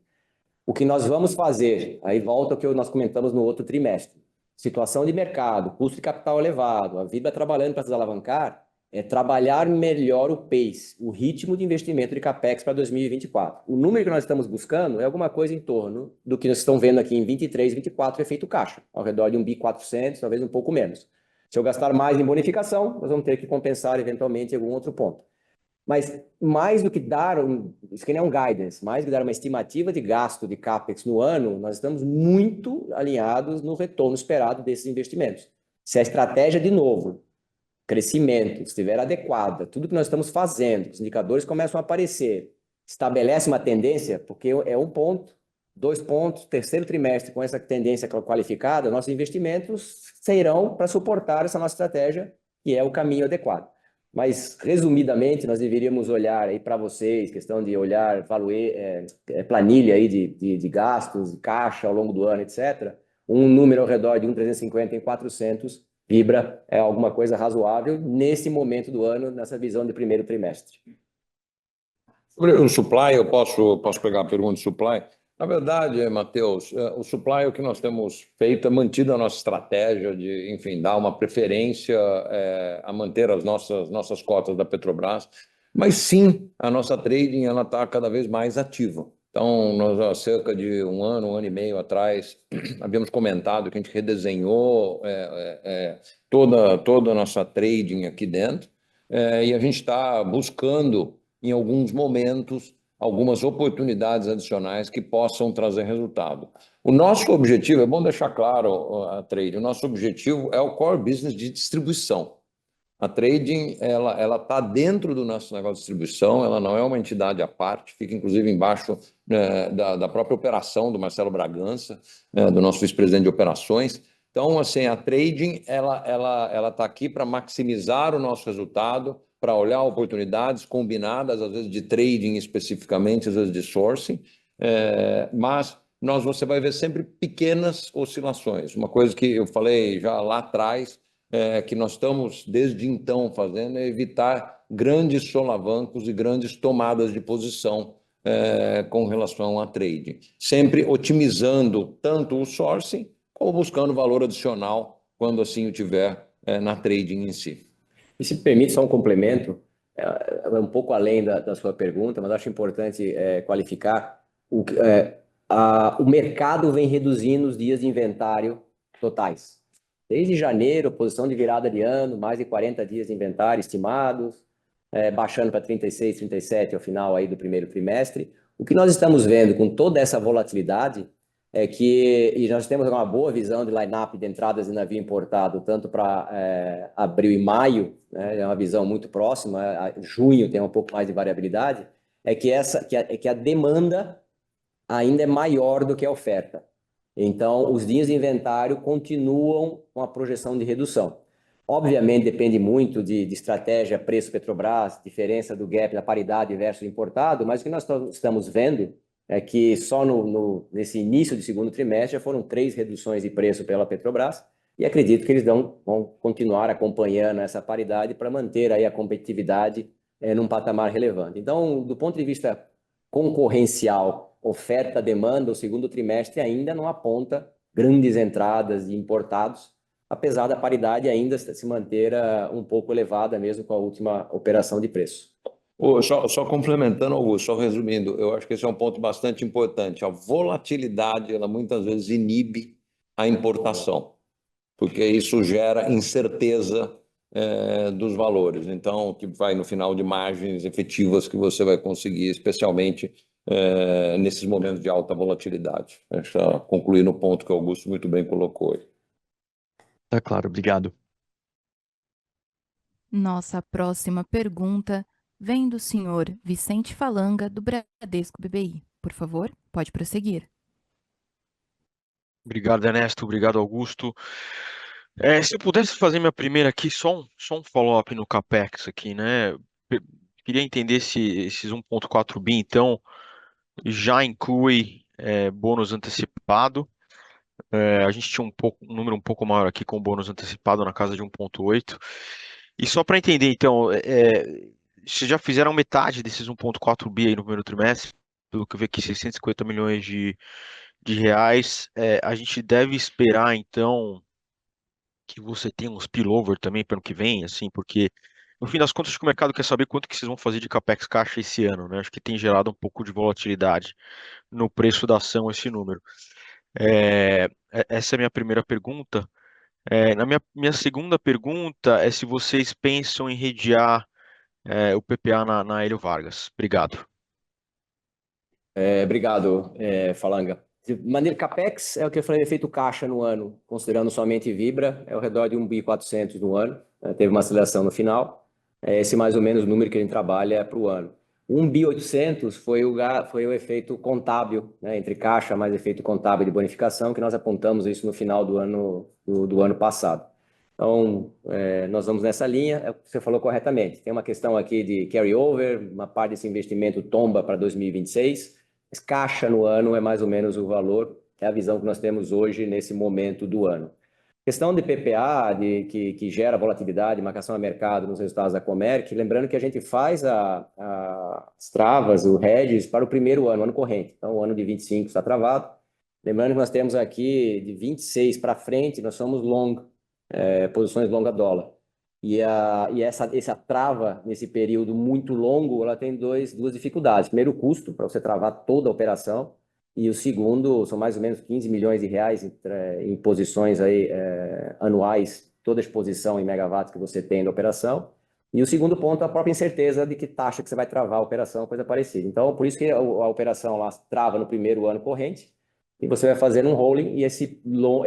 O que nós vamos fazer, aí volta ao que nós comentamos no outro trimestre, situação de mercado, custo de capital elevado, a Vibra trabalhando para se alavancar, é trabalhar melhor o pace, o ritmo de investimento de CAPEX para 2024. O número que nós estamos buscando é alguma coisa em torno do que vocês estão vendo aqui em 23, 24, efeito caixa, ao redor de 1.400 bi, talvez um pouco menos. Se eu gastar mais em bonificação, nós vamos ter que compensar eventualmente em algum outro ponto. Mas mais do que dar, isso que nem é um guidance, mais do que dar uma estimativa de gasto de CAPEX no ano, nós estamos muito alinhados no retorno esperado desses investimentos. Se a estratégia, de novo, crescimento, estiver adequada, tudo que nós estamos fazendo, os indicadores começam a aparecer, estabelece uma tendência, porque é 1 ponto, 2 pontos, terceiro trimestre com essa tendência qualificada, nossos investimentos serão para suportar essa nossa estratégia, que é o caminho adequado. Mas, resumidamente, nós deveríamos olhar aí para vocês, questão de olhar planilha aí de gastos, caixa ao longo do ano, etc. Um número ao redor de 1.350 em 400, Vibra é alguma coisa razoável nesse momento do ano, nessa visão de primeiro trimestre. Sobre o supply, eu posso pegar a pergunta de supply? Na verdade, Matheus, o supply, o que nós temos feito é mantido a nossa estratégia de, enfim, dar uma preferência a manter as nossas cotas da Petrobras, mas sim, a nossa trading ela está cada vez mais ativa. Então, nós há cerca de um ano e meio atrás, havíamos comentado que a gente redesenhou toda a nossa trading aqui dentro, e a gente está buscando, em alguns momentos, algumas oportunidades adicionais que possam trazer resultado. O nosso objetivo, é bom deixar claro a trade, o nosso objetivo é o core business de distribuição. A trading, ela está dentro do nosso negócio de distribuição, ela não é uma entidade à parte, fica inclusive embaixo da própria operação do Marcelo Bragança, do nosso vice-presidente de operações. Então, assim, a trading, ela está aqui para maximizar o nosso resultado, para olhar oportunidades combinadas, às vezes de trading especificamente, às vezes de sourcing, mas você vai ver sempre pequenas oscilações. Uma coisa que eu falei já lá atrás, que nós estamos desde então fazendo é evitar grandes solavancos e grandes tomadas de posição com relação a trading, sempre otimizando tanto o sourcing como buscando valor adicional quando assim o tiver na trading em si. E se permite só um complemento, é um pouco além da sua pergunta, mas acho importante qualificar. O mercado vem reduzindo os dias de inventário totais. Desde janeiro, posição de virada de ano, mais de 40 dias de inventário estimados, baixando para 36, 37 ao final aí do primeiro trimestre. O que nós estamos vendo com toda essa volatilidade e nós temos uma boa visão de line-up de entradas de navio importado, tanto para abril e maio, né, é uma visão muito próxima, junho tem um pouco mais de variabilidade, que a demanda ainda é maior do que a oferta. Então, os dias de inventário continuam com a projeção de redução. Obviamente, depende muito de estratégia, preço Petrobras, diferença do gap da paridade versus importado, mas o que nós estamos vendo é que só nesse início de segundo trimestre já foram 3 reduções de preço pela Petrobras, e acredito que eles vão continuar acompanhando essa paridade para manter aí a competitividade num patamar relevante. Então, do ponto de vista concorrencial, oferta-demanda, o segundo trimestre ainda não aponta grandes entradas de importados, apesar da paridade ainda se manter um pouco elevada mesmo com a última operação de preço. Só complementando, Augusto, só resumindo, eu acho que esse é um ponto bastante importante. A volatilidade, ela muitas vezes inibe a importação, porque isso gera incerteza dos valores. Então, que vai no final de margens efetivas que você vai conseguir, especialmente nesses momentos de alta volatilidade. Deixa concluir no ponto que o Augusto muito bem colocou aí. Tá claro, obrigado. Nossa próxima pergunta vem do senhor Vicente Falanga, do Bradesco BBI. Por favor, pode prosseguir. Obrigado, Ernesto. Obrigado, Augusto. Se eu pudesse fazer minha primeira aqui, só um follow-up no CAPEX aqui, né? Queria entender se esses 1,4 bi, então, já inclui bônus antecipado A gente tinha um número um pouco maior aqui com o bônus antecipado na casa de 1,8. E só para entender, então, vocês já fizeram metade desses 1,4 bi aí no primeiro trimestre, pelo que eu vi aqui, 650 milhões de reais. A gente deve esperar, então, que você tenha um spillover também para o ano que vem, assim, porque no fim das contas, acho que o mercado quer saber quanto que vocês vão fazer de capex caixa esse ano, né? Acho que tem gerado um pouco de volatilidade no preço da ação esse número. Essa é a minha primeira pergunta. Na minha segunda pergunta é se vocês pensam em redear o PPA na Hélio Vargas. Obrigado. Obrigado, Falanga. De maneira CAPEX, é o que eu falei, efeito caixa no ano, considerando somente Vibra, é ao redor de 1.4 bi no ano, teve uma aceleração no final, esse mais ou menos o número que a gente trabalha para o ano. 1.8 bi foi o efeito contábil, né, entre caixa mais efeito contábil de bonificação, que nós apontamos isso no final do ano passado. Então, nós vamos nessa linha, é o que você falou corretamente. Tem uma questão aqui de carry-over, uma parte desse investimento tomba para 2026, mas caixa no ano é mais ou menos o valor, é a visão que nós temos hoje nesse momento do ano. Questão de PPA, que gera volatilidade, marcação a mercado nos resultados da Comerc, lembrando que a gente faz as travas, o hedges para o primeiro ano corrente. Então, o ano de 25 está travado. Lembrando que nós temos aqui de 26 para frente, nós somos long, posições longa dólar. E essa trava nesse período muito longo, ela tem duas dificuldades. Primeiro, o custo para você travar toda a operação. E o segundo, são mais ou menos 15 milhões de reais em posições aí, anuais, toda a exposição em megawatts que você tem da operação. E o segundo ponto, a própria incerteza de que taxa que você vai travar a operação, coisa parecida. Então, por isso que a operação lá trava no primeiro ano corrente, e você vai fazer um rolling, e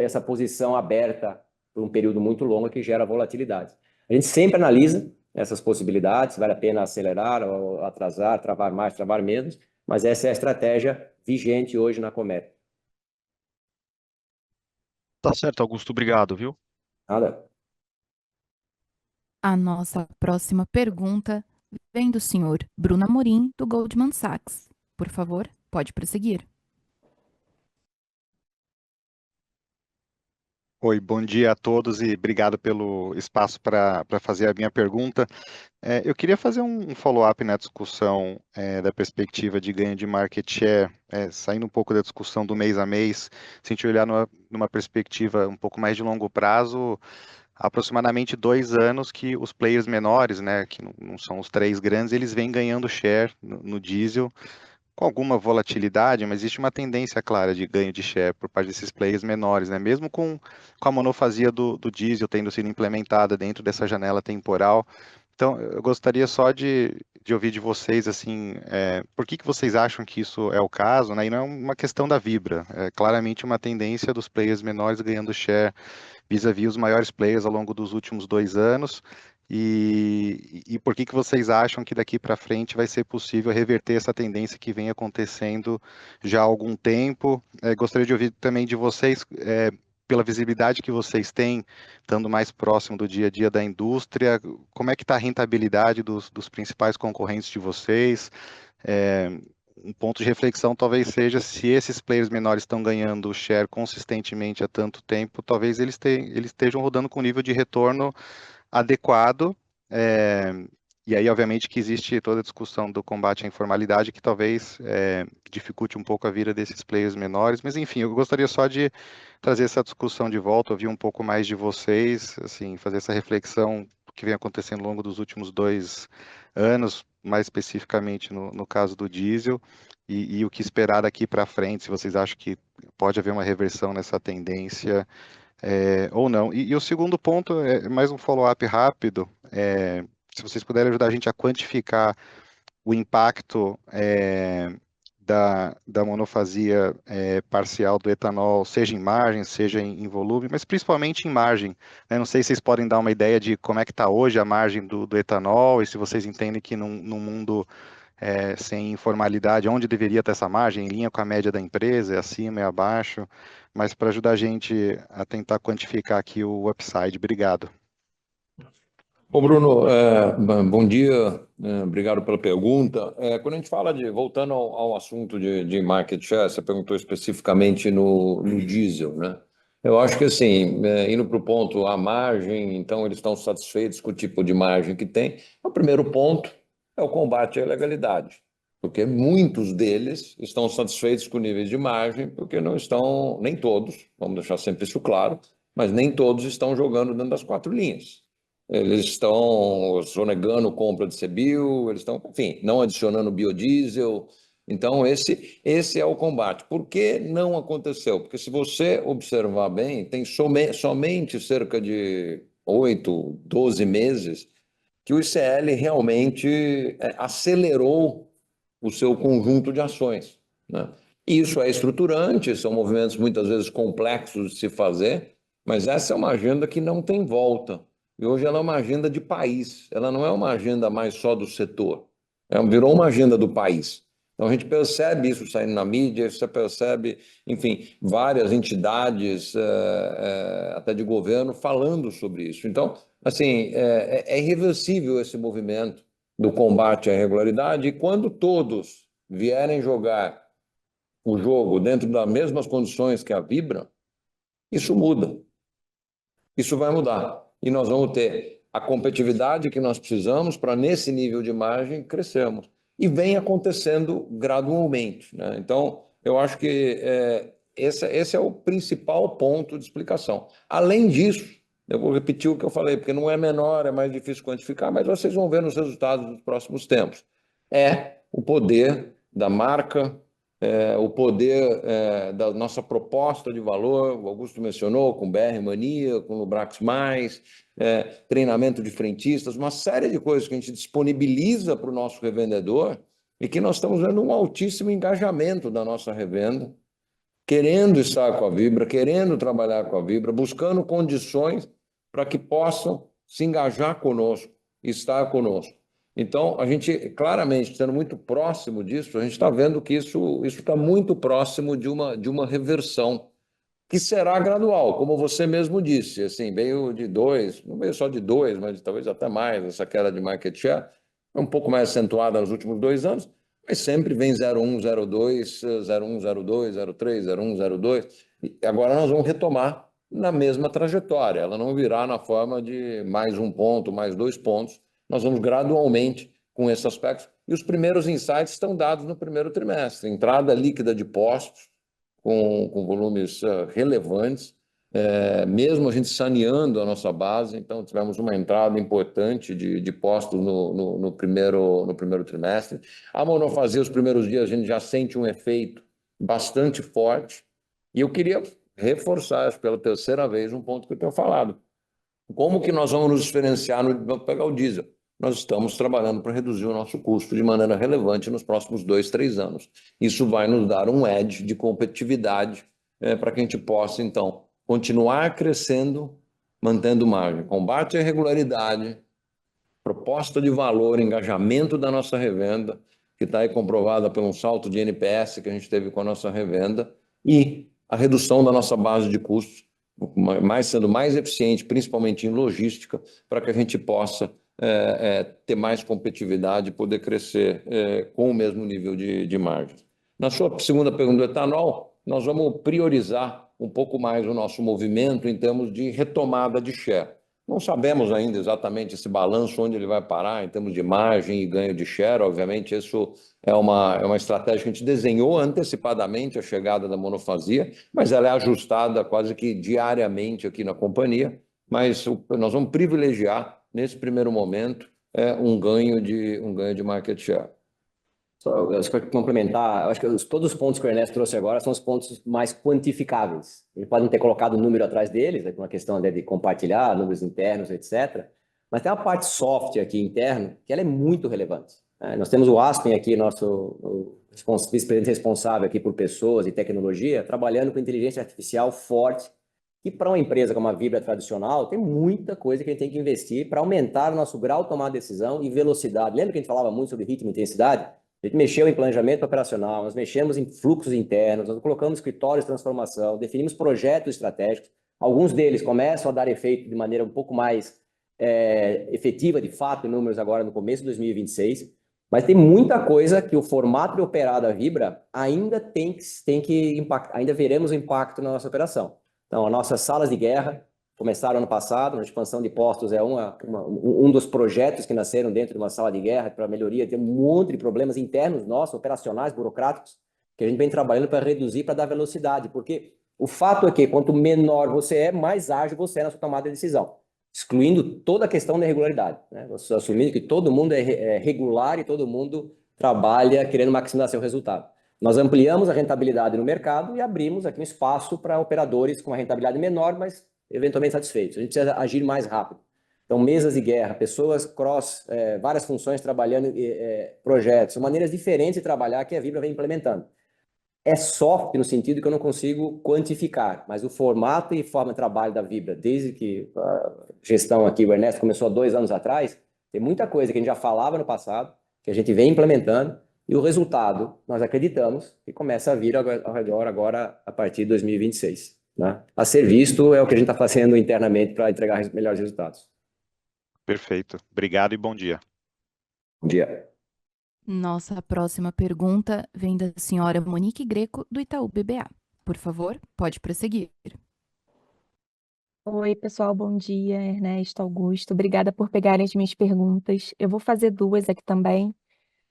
essa posição aberta por um período muito longo que gera volatilidade. A gente sempre analisa essas possibilidades, vale a pena acelerar ou atrasar, travar mais, travar menos, mas essa é a estratégia vigente hoje na Comerc. Tá certo, Augusto, obrigado, viu? Nada. A nossa próxima pergunta vem do senhor Bruno Amorim, do Goldman Sachs. Por favor, pode prosseguir. Oi, bom dia a todos e obrigado pelo espaço para fazer a minha pergunta. Eu queria fazer um follow-up na discussão da perspectiva de ganho de market share, saindo um pouco da discussão do mês a mês, se a gente olhar numa perspectiva um pouco mais de longo prazo, há aproximadamente 2 anos que os players menores, né, que não são os três grandes, eles vêm ganhando share no diesel, com alguma volatilidade, mas existe uma tendência clara de ganho de share por parte desses players menores, né? Mesmo com a monofasia do diesel tendo sido implementada dentro dessa janela temporal. Então, eu gostaria só de ouvir de vocês, assim, por que vocês acham que isso é o caso, né? E não é uma questão da Vibra, é claramente uma tendência dos players menores ganhando share vis-à-vis os maiores players ao longo dos últimos 2 anos. E por que vocês acham que daqui para frente vai ser possível reverter essa tendência que vem acontecendo já há algum tempo? Gostaria de ouvir também de vocês, pela visibilidade que vocês têm, estando mais próximo do dia a dia da indústria, como é que está a rentabilidade dos principais concorrentes de vocês? Um ponto de reflexão talvez seja se esses players menores estão ganhando share consistentemente há tanto tempo, talvez eles estejam rodando com nível de retorno adequado, e aí obviamente que existe toda a discussão do combate à informalidade que talvez dificulte um pouco a vida desses players menores, mas enfim, eu gostaria só de trazer essa discussão de volta, ouvir um pouco mais de vocês, assim, fazer essa reflexão que vem acontecendo ao longo dos últimos 2 anos, mais especificamente no caso do diesel, e o que esperar daqui para frente, se vocês acham que pode haver uma reversão nessa tendência, ou não. E o segundo ponto é mais um follow-up rápido. Se vocês puderem ajudar a gente a quantificar o impacto da monofasia parcial do etanol, seja em margem, seja em volume, mas principalmente em margem, né? Não sei se vocês podem dar uma ideia de como é que está hoje a margem do etanol e se vocês entendem que num mundo sem informalidade, onde deveria estar essa margem, em linha com a média da empresa, é acima, é abaixo, mas para ajudar a gente a tentar quantificar aqui o upside. Obrigado. Bom, Bruno, bom dia, obrigado pela pergunta. Quando a gente fala voltando ao assunto de market share, você perguntou especificamente no diesel, né? Eu acho que assim, indo para o ponto a margem, então eles estão satisfeitos com o tipo de margem que tem. O primeiro ponto é o combate à ilegalidade, porque muitos deles estão satisfeitos com níveis de margem, porque não estão, nem todos, vamos deixar sempre isso claro, mas nem todos estão jogando dentro das quatro linhas. Eles estão sonegando compra de CBIO, eles estão, enfim, não adicionando biodiesel. Então, esse é o combate. Por que não aconteceu? Porque se você observar bem, tem somente cerca de 8, 12 meses que o ICL realmente acelerou o seu conjunto de ações, né? E isso é estruturante, são movimentos muitas vezes complexos de se fazer, mas essa é uma agenda que não tem volta. E hoje ela é uma agenda de país, ela não é uma agenda mais só do setor, virou uma agenda do país. Então a gente percebe isso saindo na mídia, você percebe, enfim, várias entidades, até de governo, falando sobre isso. Então, assim, é irreversível esse movimento do combate à irregularidade, e quando todos vierem jogar o jogo dentro das mesmas condições que a Vibra, isso muda. Isso vai mudar. E nós vamos ter a competitividade que nós precisamos para, nesse nível de margem, crescermos. E vem acontecendo gradualmente, né? Então, eu acho que esse é o principal ponto de explicação. Além disso, eu vou repetir o que eu falei, porque não é menor, é mais difícil quantificar, mas vocês vão ver nos resultados dos próximos tempos. É o poder da marca, o poder da nossa proposta de valor, o Augusto mencionou, com BR Mania, com Lubrax Mais, treinamento de frentistas, uma série de coisas que a gente disponibiliza para o nosso revendedor e que nós estamos vendo um altíssimo engajamento da nossa revenda, querendo estar com a Vibra, querendo trabalhar com a Vibra, buscando condições para que possam se engajar conosco, estar conosco. Então, a gente, claramente, sendo muito próximo disso, a gente está vendo que isso está muito próximo de uma reversão, que será gradual, como você mesmo disse, assim, veio de 2, não veio só de 2, mas talvez até mais, essa queda de market share, é um pouco mais acentuada nos últimos 2 anos, mas sempre vem 0,1, 0,2, 0,1, 0,2, 0,3, 0,1, 0,2, e agora nós vamos retomar na mesma trajetória, ela não virá na forma de mais 1 ponto, mais 2 pontos, nós vamos gradualmente com esses aspectos, e os primeiros insights estão dados no primeiro trimestre, entrada líquida de postos, com volumes relevantes, mesmo a gente saneando a nossa base, então tivemos uma entrada importante de postos no primeiro trimestre. A monofasia, os primeiros dias, a gente já sente um efeito bastante forte, e eu queria reforçar, acho, pela terceira vez, um ponto que eu tenho falado. Como que nós vamos nos diferenciar vamos pegar o diesel? Nós estamos trabalhando para reduzir o nosso custo de maneira relevante nos próximos 2, 3 anos. Isso vai nos dar um edge de competitividade para que a gente possa, então, continuar crescendo, mantendo margem. Combate à irregularidade, proposta de valor, engajamento da nossa revenda, que está aí comprovada por um salto de NPS que a gente teve com a nossa revenda, e a redução da nossa base de custos, sendo mais eficiente, principalmente em logística, para que a gente possa ter mais competitividade e poder crescer com o mesmo nível de margem. Na sua segunda pergunta do etanol, nós vamos priorizar um pouco mais o nosso movimento em termos de retomada de share. Não sabemos ainda exatamente esse balanço, onde ele vai parar em termos de margem e ganho de share. Obviamente, isso é uma estratégia que a gente desenhou antecipadamente a chegada da monofasia, mas ela é ajustada quase que diariamente aqui na companhia. Mas nós vamos privilegiar, nesse primeiro momento, um ganho de market share. Só para complementar, acho que todos os pontos que o Ernesto trouxe agora são os pontos mais quantificáveis. Eles podem ter colocado um número atrás deles, uma questão de compartilhar, números internos, etc. Mas tem uma parte soft aqui interna que ela é muito relevante. Nós temos o Aspen aqui, nosso vice-presidente responsável aqui por pessoas e tecnologia, trabalhando com inteligência artificial forte, e para uma empresa como a Vibra tradicional, tem muita coisa que a gente tem que investir para aumentar o nosso grau de tomar decisão e velocidade. Lembra que a gente falava muito sobre ritmo e intensidade? A gente mexeu em planejamento operacional, nós mexemos em fluxos internos, nós colocamos escritórios de transformação, definimos projetos estratégicos. Alguns deles começam a dar efeito de maneira um pouco mais efetiva, de fato, em números agora no começo de 2026. Mas tem muita coisa que o formato de operar da Vibra ainda tem que impactar, ainda veremos o impacto na nossa operação. Então, as nossas salas de guerra começaram ano passado, a expansão de postos é um dos projetos que nasceram dentro de uma sala de guerra para melhoria. Tem um monte de problemas internos nossos, operacionais, burocráticos, que a gente vem trabalhando para reduzir, para dar velocidade, porque o fato é que quanto menor você é, mais ágil você é na sua tomada de decisão, excluindo toda a questão da irregularidade, né? Você assumindo que todo mundo é regular e todo mundo trabalha querendo maximizar seu resultado. Nós ampliamos a rentabilidade no mercado e abrimos aqui um espaço para operadores com uma rentabilidade menor, mas eventualmente satisfeitos. A gente precisa agir mais rápido. Então, mesas de guerra, pessoas várias funções trabalhando, projetos, maneiras diferentes de trabalhar que a Vibra vem implementando. É soft no sentido que eu não consigo quantificar, mas o formato e forma de trabalho da Vibra, desde que a gestão aqui, o Ernesto começou há 2 anos atrás, tem muita coisa que a gente já falava no passado, que a gente vem implementando, e o resultado, nós acreditamos, que começa a vir ao redor agora a partir de 2026. Né? A ser visto é o que a gente está fazendo internamente para entregar melhores resultados. Perfeito. Obrigado e bom dia. Bom dia. Nossa próxima pergunta vem da senhora Monique Greco, do Itaú BBA. Por favor, pode prosseguir. Oi, pessoal, bom dia, Ernesto, Augusto. Obrigada por pegarem as minhas perguntas. Eu vou fazer 2 aqui também.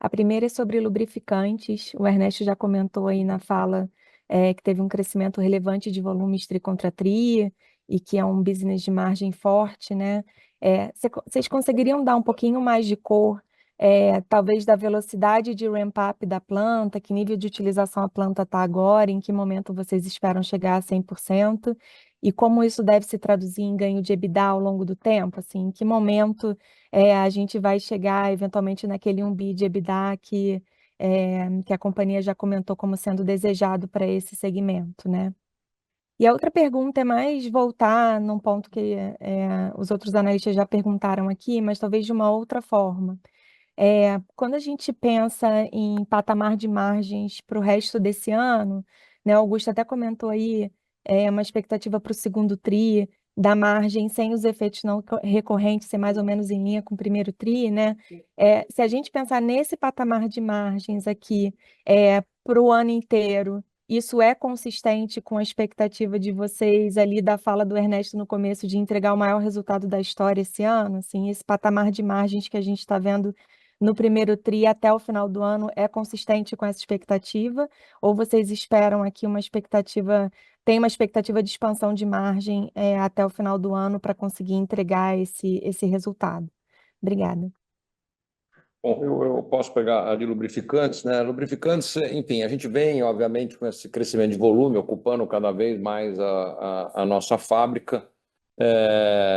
A primeira é sobre lubrificantes. O Ernesto já comentou aí na fala que teve um crescimento relevante de volumes tri contra tri e que é um business de margem forte, né? Vocês conseguiriam dar um pouquinho mais de cor, talvez da velocidade de ramp-up da planta, que nível de utilização a planta está agora, em que momento vocês esperam chegar a 100%? E como isso deve se traduzir em ganho de EBITDA ao longo do tempo? Assim, em que momento a gente vai chegar eventualmente naquele 1 bi de EBITDA que a companhia já comentou como sendo desejado para esse segmento, né? E a outra pergunta é mais voltar num ponto que os outros analistas já perguntaram aqui, mas talvez de uma outra forma. Quando a gente pensa em patamar de margens para o resto desse ano, né, o Augusto até comentou aí uma expectativa para o segundo tri, da margem sem os efeitos não recorrentes ser mais ou menos em linha com o primeiro tri, né? Se a gente pensar nesse patamar de margens aqui para o ano inteiro, isso é consistente com a expectativa de vocês ali da fala do Ernesto no começo de entregar o maior resultado da história esse ano? Assim, esse patamar de margens que a gente está vendo no primeiro tri até o final do ano é consistente com essa expectativa? Ou vocês esperam aqui tem uma expectativa de expansão de margem até o final do ano para conseguir entregar esse resultado? Obrigada. Bom, eu posso pegar ali lubrificantes, né? Lubrificantes, enfim, a gente vem, obviamente, com esse crescimento de volume, ocupando cada vez mais a nossa fábrica.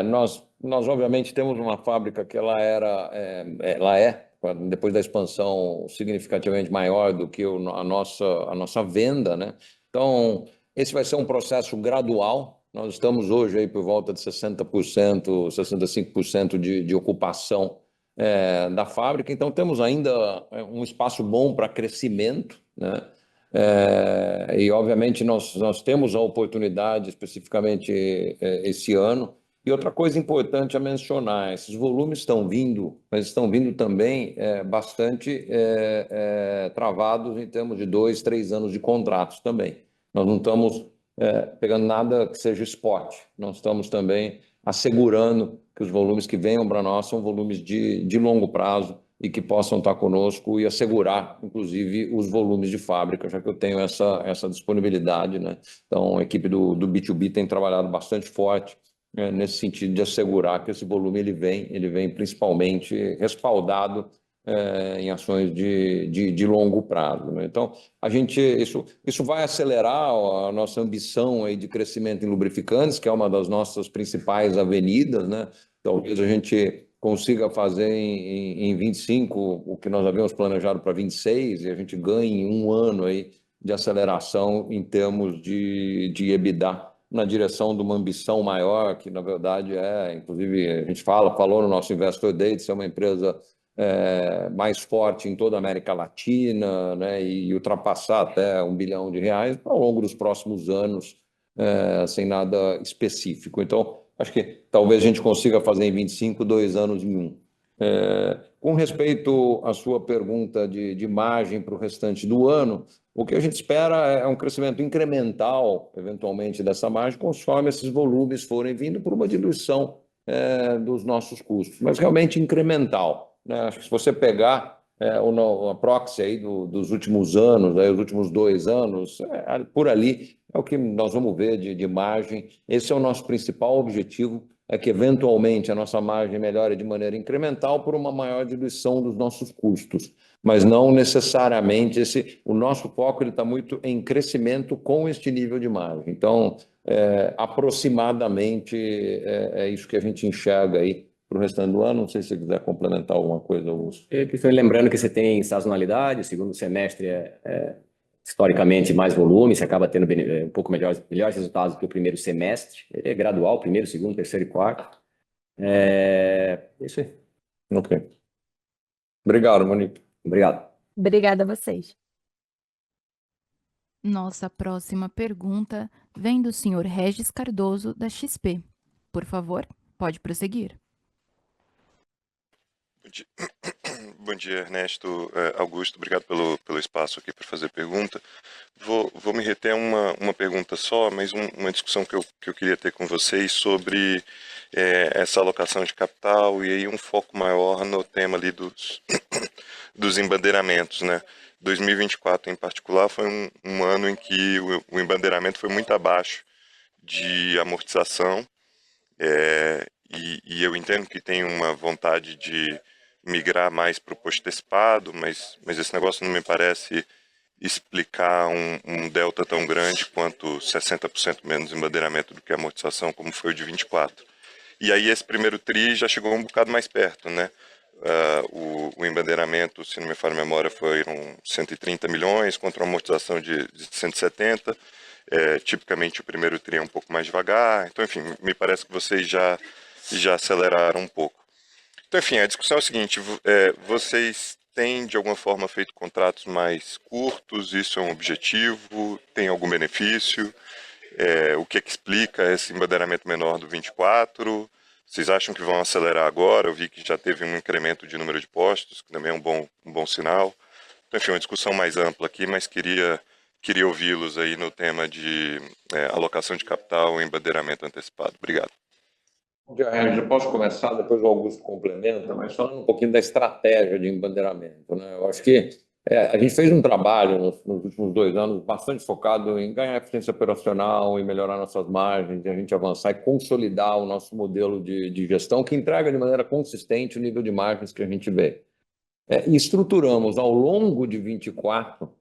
Nós, obviamente, temos uma fábrica que ela é, depois da expansão, significativamente maior do que a nossa venda, né? Então, esse vai ser um processo gradual. Nós estamos hoje aí por volta de 60%, 65% de ocupação da fábrica, então temos ainda um espaço bom para crescimento, né? E obviamente nós temos a oportunidade especificamente esse ano. E outra coisa importante a mencionar, esses volumes estão vindo, mas estão vindo também bastante travados em termos de 2, 3 anos de contratos também. Nós não estamos pegando nada que seja spot, nós estamos também assegurando que os volumes que venham para nós são volumes de longo prazo e que possam estar conosco e assegurar, inclusive, os volumes de fábrica, já que eu tenho essa disponibilidade, né? Então, a equipe do B2B tem trabalhado bastante forte nesse sentido de assegurar que esse volume ele vem principalmente respaldado em ações de longo prazo, né? Então, isso vai acelerar a nossa ambição aí de crescimento em lubrificantes, que é uma das nossas principais avenidas, né? Talvez a gente consiga fazer em 25 o que nós havíamos planejado para 26 e a gente ganhe 1 ano aí de aceleração em termos de EBITDA na direção de uma ambição maior, que na verdade inclusive a gente falou no nosso Investor Day de ser uma empresa mais forte em toda a América Latina, né, e ultrapassar até R$1 bilhão ao longo dos próximos anos, sem nada específico. Então, acho que talvez a gente consiga fazer em 25, 2 anos em 1. Com respeito à sua pergunta de margem para o restante do ano, o que a gente espera é um crescimento incremental, eventualmente, dessa margem, conforme esses volumes forem vindo por uma diluição dos nossos custos, mas realmente incremental, né? Acho que se você pegar a proxy aí dos últimos anos, os últimos 2 anos, por ali é o que nós vamos ver de margem. Esse é o nosso principal objetivo, é que eventualmente a nossa margem melhore de maneira incremental por uma maior diluição dos nossos custos, mas não necessariamente o nosso foco está muito em crescimento com este nível de margem. Então, aproximadamente é isso que a gente enxerga aí para o restante do ano. Não sei se você quiser complementar alguma coisa, Augusto. Lembrando que você tem sazonalidade, o segundo semestre historicamente mais volume, você acaba tendo um pouco melhores resultados do que o primeiro semestre. Ele é gradual, primeiro, segundo, terceiro e quarto. É isso aí. Ok. Obrigado, Monique. Obrigado. Obrigada a vocês. Nossa próxima pergunta vem do senhor Regis Cardoso, da XP. Por favor, pode prosseguir. Bom dia, Ernesto, Augusto, obrigado pelo espaço aqui para fazer pergunta. Vou me reter a uma pergunta só, mas uma discussão que eu queria ter com vocês sobre essa alocação de capital e aí um foco maior no tema ali dos embandeiramentos, né? 2024 em particular foi um ano em que o embandeiramento foi muito abaixo de amortização, e eu entendo que tem uma vontade de migrar mais para o post-antecipado, mas esse negócio não me parece explicar um delta tão grande quanto 60% menos embandeiramento do que amortização, como foi o de 24. E aí esse primeiro TRI já chegou um bocado mais perto, né? O embandeiramento, se não me falha a memória, foram 130 milhões contra uma amortização de 170. Tipicamente o primeiro TRI é um pouco mais devagar. Então, enfim, me parece que vocês já aceleraram um pouco. Então, enfim, a discussão é o seguinte, vocês têm, de alguma forma, feito contratos mais curtos? Isso é um objetivo? Tem algum benefício? O que explica esse embandeiramento menor do 24? Vocês acham que vão acelerar agora? Eu vi que já teve um incremento de número de postos, que também é um bom sinal. Então, enfim, uma discussão mais ampla aqui, mas queria ouvi-los aí no tema de alocação de capital e embandeiramento antecipado. Obrigado. Bom dia, Regis. Eu posso começar, depois o Augusto complementa, mas falando um pouquinho da estratégia de embandeiramento, né? Eu acho que a gente fez um trabalho nos últimos 2 anos bastante focado em ganhar eficiência operacional, em melhorar nossas margens, e a gente avançar e consolidar o nosso modelo de gestão que entrega de maneira consistente o nível de margens que a gente vê. E estruturamos ao longo de 24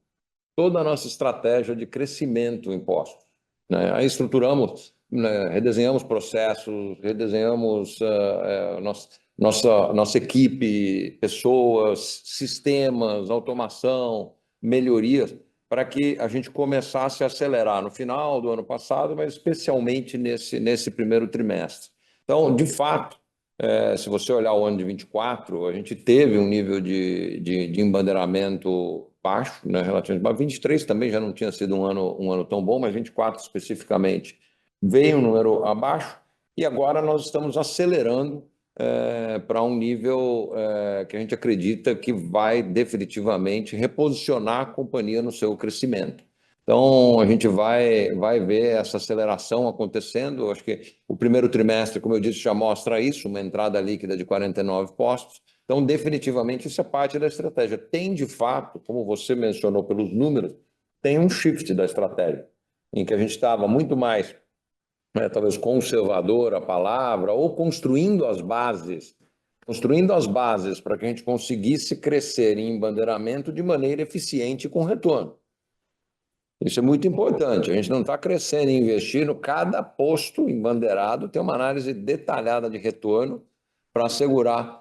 toda a nossa estratégia de crescimento em postos, né? Aí estruturamos, né, redesenhamos processos, redesenhamos nossa equipe, pessoas, sistemas, automação, melhorias, para que a gente começasse a acelerar no final do ano passado, mas especialmente nesse primeiro trimestre. Então, de fato, se você olhar o ano de 24, a gente teve um nível de embandeiramento baixo, né, relativamente baixo. 23 também já não tinha sido um ano tão bom, mas 24 especificamente veio um número abaixo, e agora nós estamos acelerando para um nível que a gente acredita que vai definitivamente reposicionar a companhia no seu crescimento. Então, a gente vai ver essa aceleração acontecendo. Eu acho que o primeiro trimestre, como eu disse, já mostra isso, uma entrada líquida de 49 postos. Então, definitivamente, isso é parte da estratégia. Tem, de fato, como você mencionou pelos números, tem um shift da estratégia, em que a gente estava muito mais, talvez conservador a palavra, ou construindo as bases para que a gente conseguisse crescer em embandeiramento de maneira eficiente e com retorno. Isso é muito importante. A gente não está crescendo e investindo. Cada posto embandeirado tem uma análise detalhada de retorno para assegurar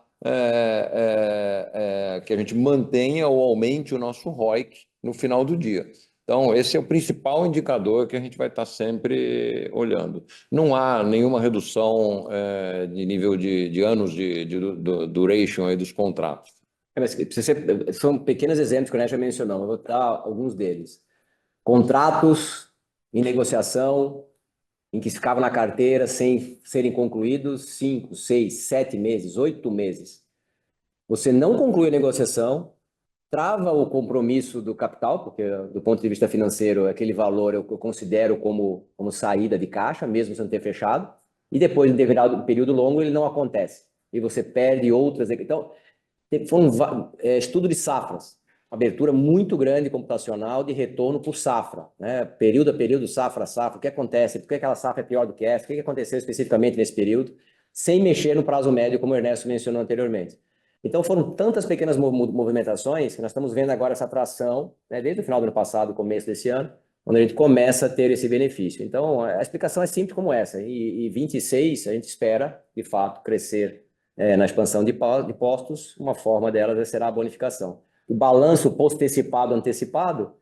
que a gente mantenha ou aumente o nosso ROIC no final do dia. Então, esse é o principal indicador que a gente vai estar sempre olhando. Não há nenhuma redução de nível de anos de duration aí dos contratos. Mas são pequenos exemplos que o Ernesto já mencionou, eu vou dar alguns deles. Contratos em negociação, em que ficavam na carteira sem serem concluídos 5, 6, 7 meses, 8 meses. você não conclui a negociação, trava o compromisso do capital, porque do ponto de vista financeiro, aquele valor eu considero como saída de caixa, mesmo sem ter fechado, e depois, em determinado período longo, ele não acontece. E você perde outras... Então, foi um estudo de safras, abertura muito grande computacional de retorno por safra, né? Período a período, safra a safra, o que acontece, por que aquela safra é pior do que essa, o que aconteceu especificamente nesse período, sem mexer no prazo médio, como o Ernesto mencionou anteriormente. Então, foram tantas pequenas movimentações que nós estamos vendo agora essa atração, né, desde o final do ano passado, começo desse ano, quando a gente começa a ter esse benefício. Então, a explicação é simples como essa. E 26, a gente espera, de fato, crescer na expansão de postos, uma forma delas será a bonificação. O balanço post-antecipado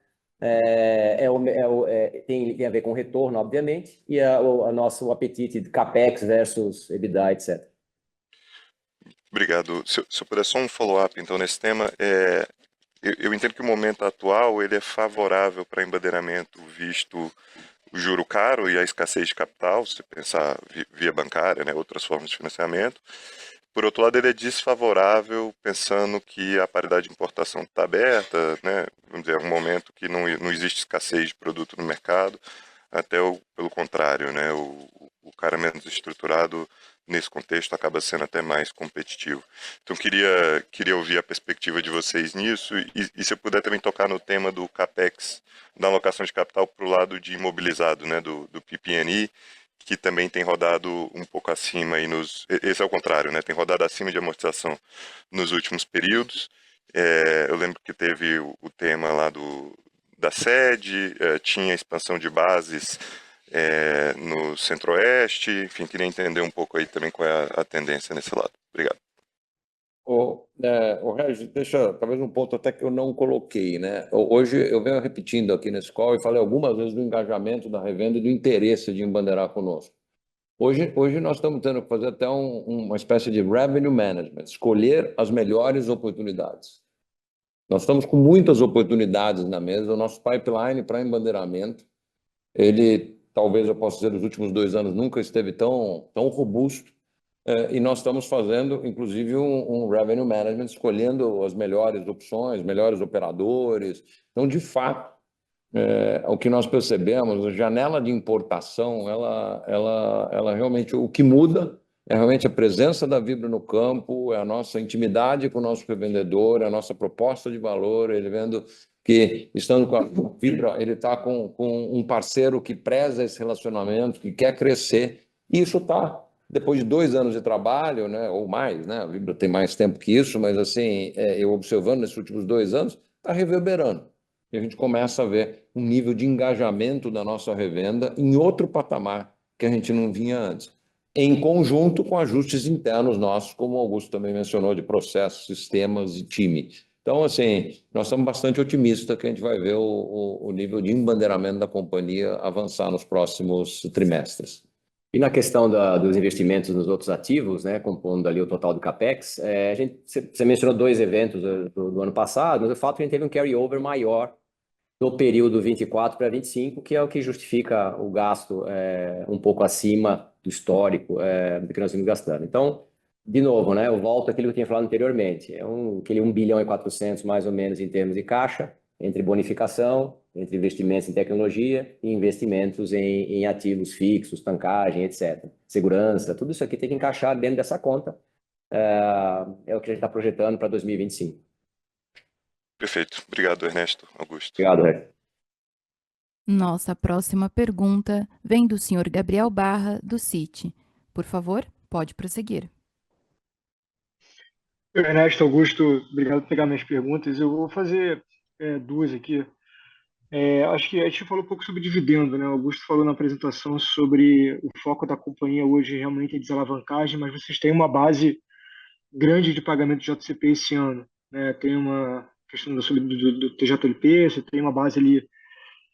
tem a ver com retorno, obviamente, e o nosso apetite de CAPEX versus EBITDA, etc. Obrigado. Se eu puder só um follow-up, então, nesse tema, eu entendo que o momento atual ele é favorável para embadeiramento, visto o juro caro e a escassez de capital, se pensar via bancária, né, outras formas de financiamento. Por outro lado, ele é desfavorável, pensando que a paridade de importação está aberta, né, vamos dizer, é um momento que não existe escassez de produto no mercado, até pelo contrário, né, o cara menos estruturado, nesse contexto, acaba sendo até mais competitivo. Então, queria ouvir a perspectiva de vocês nisso e se eu puder também tocar no tema do CAPEX, da alocação de capital para o lado de imobilizado, né, do PP&E, que também tem rodado um pouco acima, esse é o contrário, né, tem rodado acima de amortização nos últimos períodos. Eu lembro que teve o tema lá da sede, tinha expansão de bases no Centro-Oeste, enfim, queria entender um pouco aí também qual é a tendência nesse lado. Obrigado. Regis, deixa talvez um ponto até que eu não coloquei, né? Hoje eu venho repetindo aqui nesse call e falei algumas vezes do engajamento da revenda e do interesse de embandeirar conosco. Hoje nós estamos tendo que fazer até uma espécie de revenue management, escolher as melhores oportunidades. Nós estamos com muitas oportunidades na mesa, o nosso pipeline para embandeiramento, ele, talvez eu possa dizer, nos últimos 2 anos nunca esteve tão robusto, e nós estamos fazendo, inclusive, um revenue management, escolhendo as melhores opções, melhores operadores. Então, de fato, o que nós percebemos, a janela de importação, ela realmente, o que muda é realmente a presença da Vibra no campo, é a nossa intimidade com o nosso revendedor, é a nossa proposta de valor, ele vendo que, estando com a Vibra, ele está com um parceiro que preza esse relacionamento, que quer crescer, e isso está, depois de 2 anos de trabalho, né, ou mais, né, a Vibra tem mais tempo que isso, mas assim, eu observando nesses últimos 2 anos, está reverberando. E a gente começa a ver um nível de engajamento da nossa revenda em outro patamar que a gente não vinha antes, em conjunto com ajustes internos nossos, como o Augusto também mencionou, de processos, sistemas e time. Então, assim, nós estamos bastante otimistas que a gente vai ver o nível de embandeiramento da companhia avançar nos próximos trimestres. E na questão dos investimentos nos outros ativos, né, compondo ali o total do CAPEX, você mencionou 2 eventos do ano passado, mas o fato é que a gente teve um carry-over maior do período 24 para 25, que é o que justifica o gasto um pouco acima do histórico do que nós vimos gastando. Então, de novo, né, eu volto àquilo que eu tinha falado anteriormente, aquele 1 bilhão e 400 mais ou menos em termos de caixa, entre bonificação, entre investimentos em tecnologia e investimentos em ativos fixos, tankagem, etc. Segurança, tudo isso aqui tem que encaixar dentro dessa conta, é o que a gente está projetando para 2025. Perfeito. Obrigado, Ernesto, Augusto. Obrigado, Regis. Nossa próxima pergunta vem do senhor Gabriel Barra, do Citi. Por favor, pode prosseguir. Ernesto, Augusto, obrigado por pegar minhas perguntas. Eu vou fazer 2 aqui. Acho que a gente falou um pouco sobre dividendo, né? O Augusto falou na apresentação sobre o foco da companhia hoje realmente é desalavancagem, mas vocês têm uma base grande de pagamento de JCP esse ano, né? Tem uma questão do TJLP, você tem uma base ali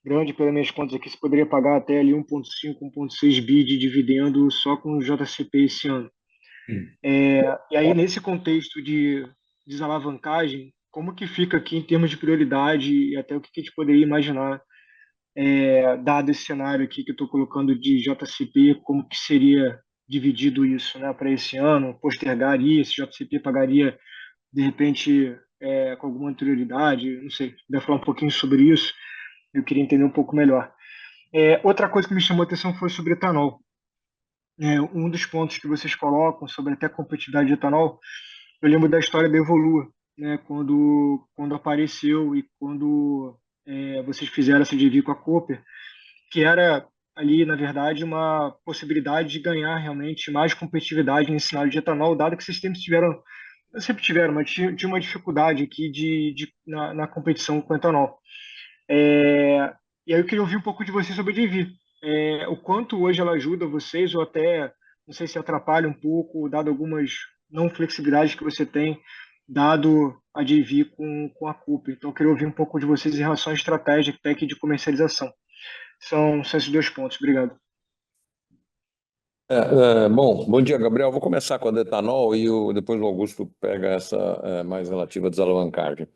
grande, pelas minhas contas aqui, você poderia pagar até ali 1,5, 1,6 bi de dividendo só com o JCP esse ano. E aí, nesse contexto de desalavancagem, como que fica aqui em termos de prioridade e até o que a gente poderia imaginar, dado esse cenário aqui que eu estou colocando de JCP, como que seria dividido isso, né, para esse ano? Postergaria, esse JCP pagaria de repente com alguma anterioridade, não sei, se puder falar um pouquinho sobre isso, eu queria entender um pouco melhor. Outra coisa que me chamou a atenção foi sobre etanol. Um dos pontos que vocês colocam sobre até a competitividade de etanol, eu lembro da história da Evolua, né, quando apareceu e quando vocês fizeram essa JV com a Cooper, que era ali, na verdade, uma possibilidade de ganhar realmente mais competitividade nesse cenário de etanol, dado que vocês sempre tiveram, mas tinha uma dificuldade aqui na competição com etanol. E aí eu queria ouvir um pouco de você sobre a JV. O quanto hoje ela ajuda vocês, ou até, não sei se atrapalha um pouco, dado algumas não flexibilidades que você tem, dado a JV com a Cooper. Então, eu queria ouvir um pouco de vocês em relação à estratégia tech de comercialização. São esses dois pontos. Obrigado. Bom dia, Gabriel. Vou começar com a do etanol e depois o Augusto pega essa mais relativa à desalavancagem.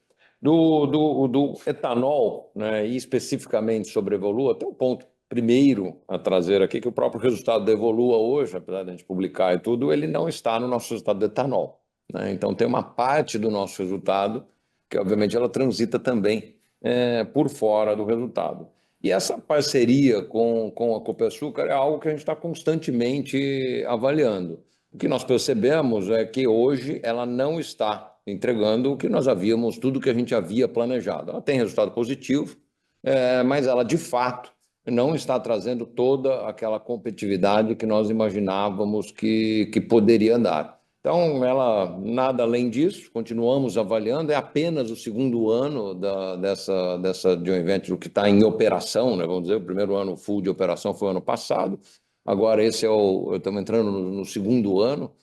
Do etanol, né, e especificamente sobre a Evolua, tem um ponto primeiro a trazer aqui, que o próprio resultado da Evolua hoje, apesar de a gente publicar e tudo, ele não está no nosso resultado do etanol, né? Então tem uma parte do nosso resultado que, obviamente, ela transita também por fora do resultado. E essa parceria com a Copersucar é algo que a gente está constantemente avaliando. O que nós percebemos é que hoje ela não está entregando o que nós havíamos, tudo que a gente havia planejado. Ela tem resultado positivo, mas ela, de fato, não está trazendo toda aquela competitividade que nós imaginávamos que poderia dar. Então, ela, nada além disso, continuamos avaliando, é apenas o segundo ano dessa joint venture que está em operação, né? Vamos dizer, o primeiro ano full de operação foi o ano passado, agora estamos entrando no segundo ano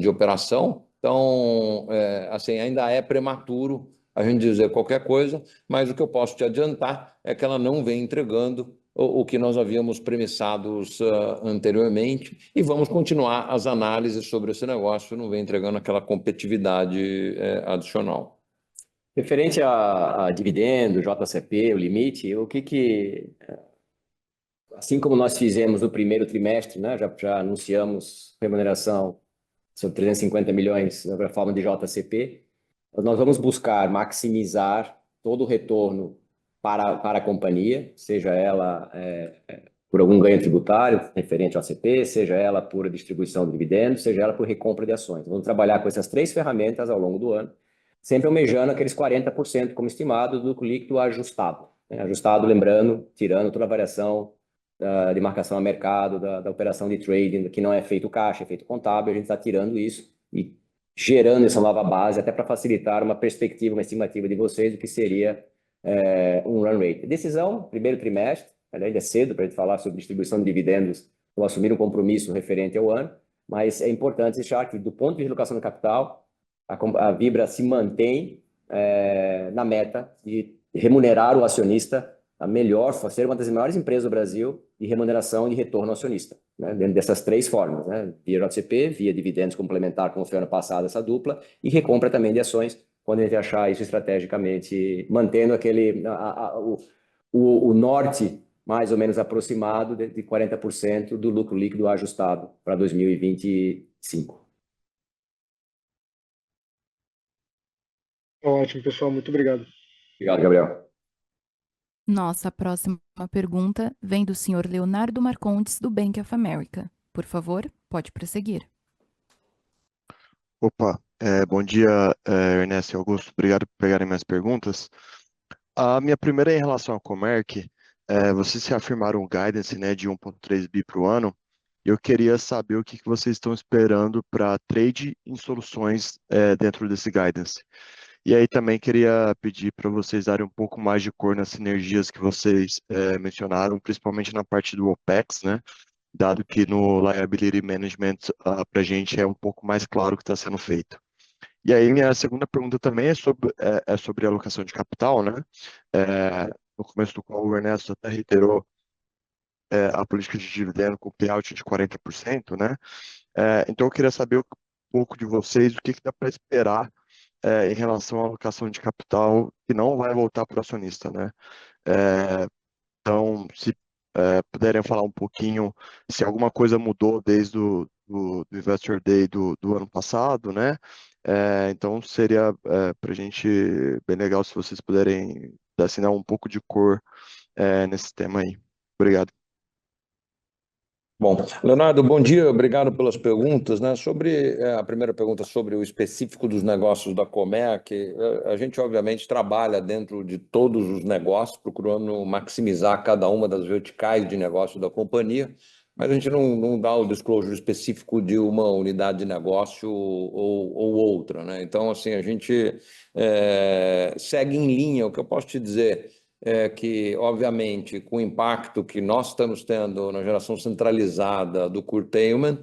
de operação, então, assim, ainda é prematuro a gente dizer qualquer coisa, mas o que eu posso te adiantar é que ela não vem entregando o que nós havíamos premissados anteriormente, e vamos continuar as análises sobre esse negócio, não vem entregando aquela competitividade adicional. Referente a dividendo, JCP, o limite, assim como nós fizemos no primeiro trimestre, né, já anunciamos remuneração sobre 350 milhões na forma de JCP, nós vamos buscar maximizar todo o retorno para a companhia, seja ela por algum ganho tributário referente ao ACP, seja ela por distribuição de dividendos, seja ela por recompra de ações. Vamos trabalhar com essas três ferramentas ao longo do ano, sempre almejando aqueles 40% como estimado do lucro líquido ajustado. Ajustado, lembrando, tirando toda a variação de marcação a mercado, da operação de trading, que não é feito caixa, é feito contábil, a gente está tirando isso e gerando essa nova base, até para facilitar uma perspectiva, uma estimativa de vocês do que seria um run rate. Decisão, primeiro trimestre, ainda é cedo para a gente falar sobre distribuição de dividendos ou assumir um compromisso referente ao ano, mas é importante deixar que, do ponto de alocação de capital, a Vibra se mantém na meta de remunerar o acionista ser uma das maiores empresas do Brasil de remuneração e de retorno ao acionista, né? Dentro dessas três formas, né? Via JCP, via dividendos complementar, como foi ano passado essa dupla, e recompra também de ações, quando a gente achar isso estrategicamente, mantendo o norte mais ou menos aproximado de 40% do lucro líquido ajustado para 2025. Ótimo, pessoal. Muito obrigado. Obrigado, Gabriel. Nossa próxima pergunta vem do senhor Leonardo Marcondes, do Bank of America. Por favor, pode prosseguir. Opa, bom dia, Ernesto e Augusto. Obrigado por pegarem minhas perguntas. A minha primeira é em relação ao Comerc. Vocês se afirmaram o guidance, né, de 1,3 bi para o ano. Eu queria saber o que vocês estão esperando para trade em soluções dentro desse guidance. E aí também queria pedir para vocês darem um pouco mais de cor nas sinergias que vocês mencionaram, principalmente na parte do OPEX, né? Dado que no Liability Management para a gente é um pouco mais claro o que está sendo feito. E aí minha segunda pergunta também é sobre a alocação de capital, né? No começo do qual o Ernesto até reiterou a política de dividendo com payout de 40%, né? Então eu queria saber um pouco de vocês, o que dá para esperar em relação à alocação de capital que não vai voltar para o acionista, né? Então, se puderem falar um pouquinho se alguma coisa mudou desde do Investor Day do ano passado, né? Então seria para a gente bem legal se vocês puderem dar um pouco de cor nesse tema aí. Obrigado. Bom, Leonardo, bom dia, obrigado pelas perguntas, né? Sobre a primeira pergunta sobre o específico dos negócios da Comerc, a gente obviamente trabalha dentro de todos os negócios, procurando maximizar cada uma das verticais de negócio da companhia, mas a gente não dá o disclosure específico de uma unidade de negócio ou outra, né? Então, assim, a gente segue em linha. O que eu posso te dizer é que, obviamente, com o impacto que nós estamos tendo na geração centralizada do curtailment,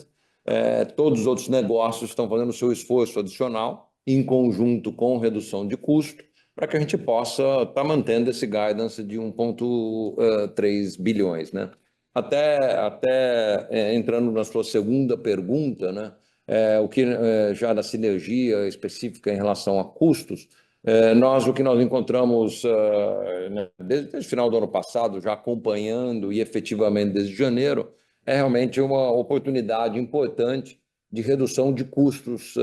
todos os outros negócios estão fazendo o seu esforço adicional, em conjunto com redução de custo, para que a gente possa estar mantendo esse guidance de 1,3 bilhões, né? Até entrando na sua segunda pergunta, né? O que já da sinergia específica em relação a custos, o que nós encontramos desde o final do ano passado, já acompanhando e efetivamente desde janeiro, é realmente uma oportunidade importante de redução de custos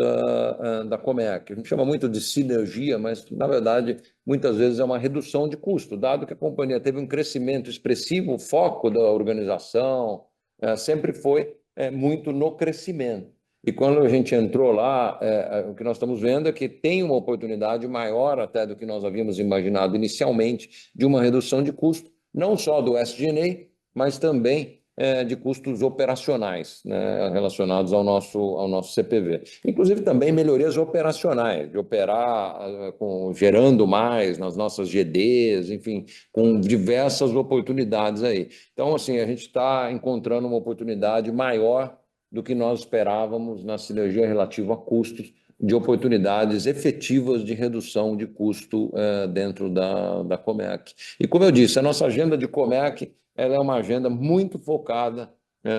da Comerc. A gente chama muito de sinergia, mas, na verdade, muitas vezes é uma redução de custo, dado que a companhia teve um crescimento expressivo, o foco da organização sempre foi muito no crescimento. E quando a gente entrou lá, o que nós estamos vendo é que tem uma oportunidade maior até do que nós havíamos imaginado inicialmente de uma redução de custo, não só do SG&A, mas também de custos operacionais, né, relacionados ao nosso CPV. Inclusive também melhorias operacionais, de operar gerando mais nas nossas GDs, enfim, com diversas oportunidades aí. Então, assim, a gente está encontrando uma oportunidade maior do que nós esperávamos na sinergia relativa a custos, de oportunidades efetivas de redução de custo dentro da Comerc. E como eu disse, a nossa agenda de Comerc ela é uma agenda muito focada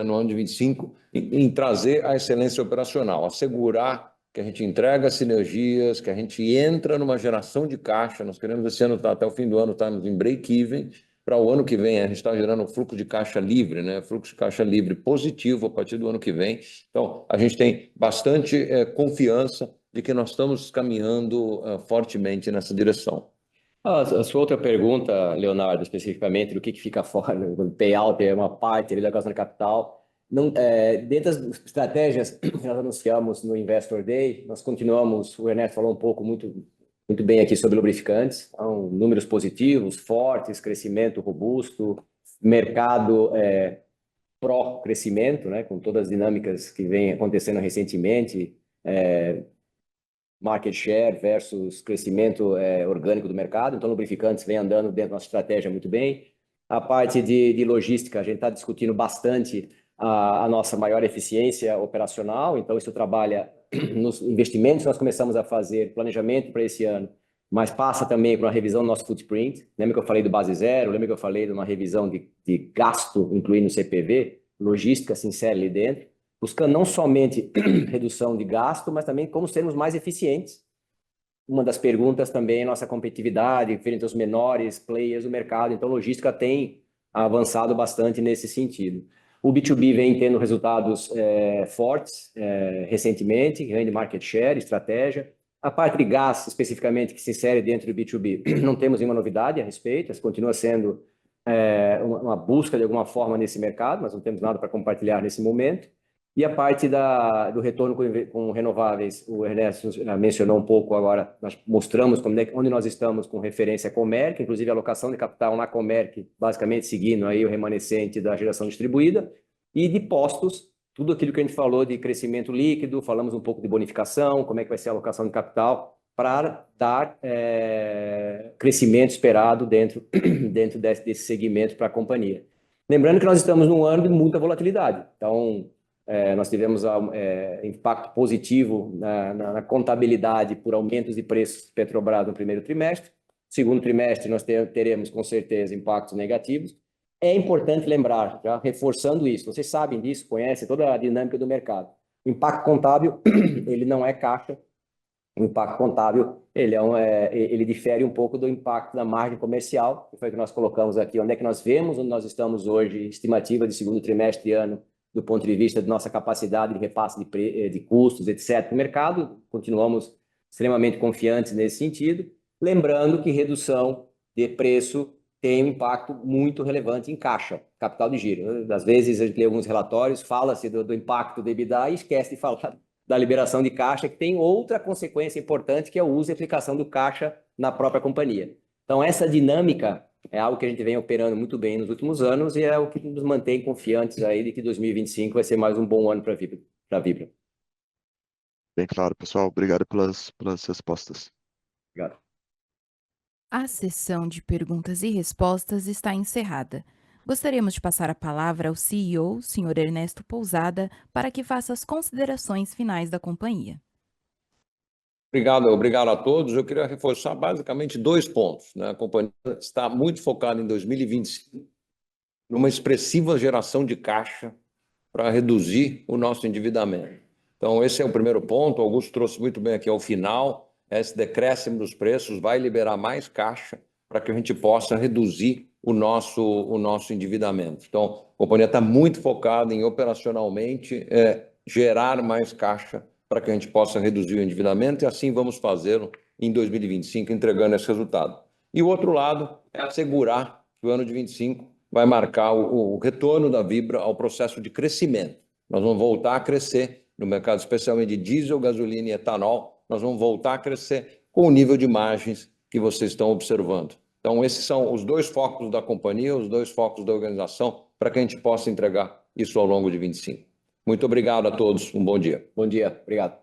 no ano de 25 em trazer a excelência operacional, assegurar que a gente entrega sinergias, que a gente entra numa geração de caixa. Nós queremos esse ano, até o fim do ano, estarmos em break-even. Para o ano que vem, a gente está gerando um fluxo de caixa livre, né? Fluxo de caixa livre positivo a partir do ano que vem. Então, a gente tem bastante confiança de que nós estamos caminhando fortemente nessa direção. A sua outra pergunta, Leonardo, especificamente, do que fica fora, o payout é uma parte da alocação de capital. Dentro das estratégias que nós anunciamos no Investor Day, nós continuamos, o Ernesto falou um pouco muito bem aqui sobre lubrificantes, então, números positivos, fortes, crescimento robusto, mercado pró-crescimento, né, com todas as dinâmicas que vêm acontecendo recentemente, market share versus crescimento orgânico do mercado. Então, lubrificantes vem andando dentro da nossa estratégia muito bem. A parte de logística, a gente está discutindo bastante a nossa maior eficiência operacional, então isso trabalha nos investimentos. Nós começamos a fazer planejamento para esse ano, mas passa também por uma revisão do nosso footprint. Lembra que eu falei do base zero? Lembra que eu falei de uma revisão de gasto, incluindo o CPV? Logística se insere ali dentro, buscando não somente redução de gasto, mas também como sermos mais eficientes. Uma das perguntas também é nossa competitividade frente aos menores players do mercado. Então, logística tem avançado bastante nesse sentido. O B2B vem tendo resultados fortes recentemente, grande market share, estratégia. A parte de gás, especificamente, que se insere dentro do B2B, não temos nenhuma novidade a respeito, continua sendo uma busca de alguma forma nesse mercado, mas não temos nada para compartilhar nesse momento. E a parte do retorno com renováveis, o Ernesto mencionou um pouco agora, nós mostramos onde nós estamos com referência à Comerc, inclusive a alocação de capital na Comerc, basicamente seguindo aí o remanescente da geração distribuída, e de postos, tudo aquilo que a gente falou de crescimento líquido, falamos um pouco de bonificação, como é que vai ser a alocação de capital, para dar crescimento esperado dentro desse segmento para a companhia. Lembrando que nós estamos num ano de muita volatilidade, então nós tivemos impacto positivo na contabilidade por aumentos de preços de Petrobras no primeiro trimestre. Segundo trimestre, nós teremos, com certeza, impactos negativos. É importante lembrar, já reforçando isso, vocês sabem disso, conhecem toda a dinâmica do mercado. O impacto contábil, ele não é caixa. O impacto contábil, ele difere um pouco do impacto da margem comercial, que foi o que nós colocamos aqui, onde é que nós vemos, onde nós estamos hoje, estimativa de segundo trimestre de ano, do ponto de vista de nossa capacidade de repasse de custos, etc., no mercado. Continuamos extremamente confiantes nesse sentido. Lembrando que redução de preço tem um impacto muito relevante em caixa, capital de giro. Às vezes, a gente lê alguns relatórios, fala-se do impacto do EBITDA e esquece de falar da liberação de caixa, que tem outra consequência importante, que é o uso e aplicação do caixa na própria companhia. Então, essa dinâmica é algo que a gente vem operando muito bem nos últimos anos e é o que nos mantém confiantes aí de que 2025 vai ser mais um bom ano para a Vibra. Bem claro, pessoal. Obrigado pelas respostas. Obrigado. A sessão de perguntas e respostas está encerrada. Gostaríamos de passar a palavra ao CEO, Sr. Ernesto Pousada, para que faça as considerações finais da companhia. Obrigado a todos. Eu queria reforçar basicamente 2 pontos, né? A companhia está muito focada em 2025, numa expressiva geração de caixa para reduzir o nosso endividamento. Então, esse é o primeiro ponto. O Augusto trouxe muito bem aqui ao final. Esse decréscimo dos preços vai liberar mais caixa para que a gente possa reduzir o nosso endividamento. Então, a companhia está muito focada em operacionalmente gerar mais caixa para que a gente possa reduzir o endividamento, e assim vamos fazê-lo em 2025, entregando esse resultado. E o outro lado é assegurar que o ano de 2025 vai marcar o retorno da Vibra ao processo de crescimento. Nós vamos voltar a crescer no mercado, especialmente de diesel, gasolina e etanol. Nós vamos voltar a crescer com o nível de margens que vocês estão observando. Então, esses são os 2 focos da companhia, os 2 focos da organização, para que a gente possa entregar isso ao longo de 2025. Muito obrigado a todos. Um bom dia. Bom dia. Obrigado.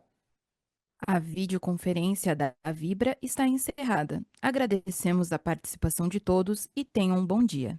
A videoconferência da Vibra está encerrada. Agradecemos a participação de todos e tenham um bom dia.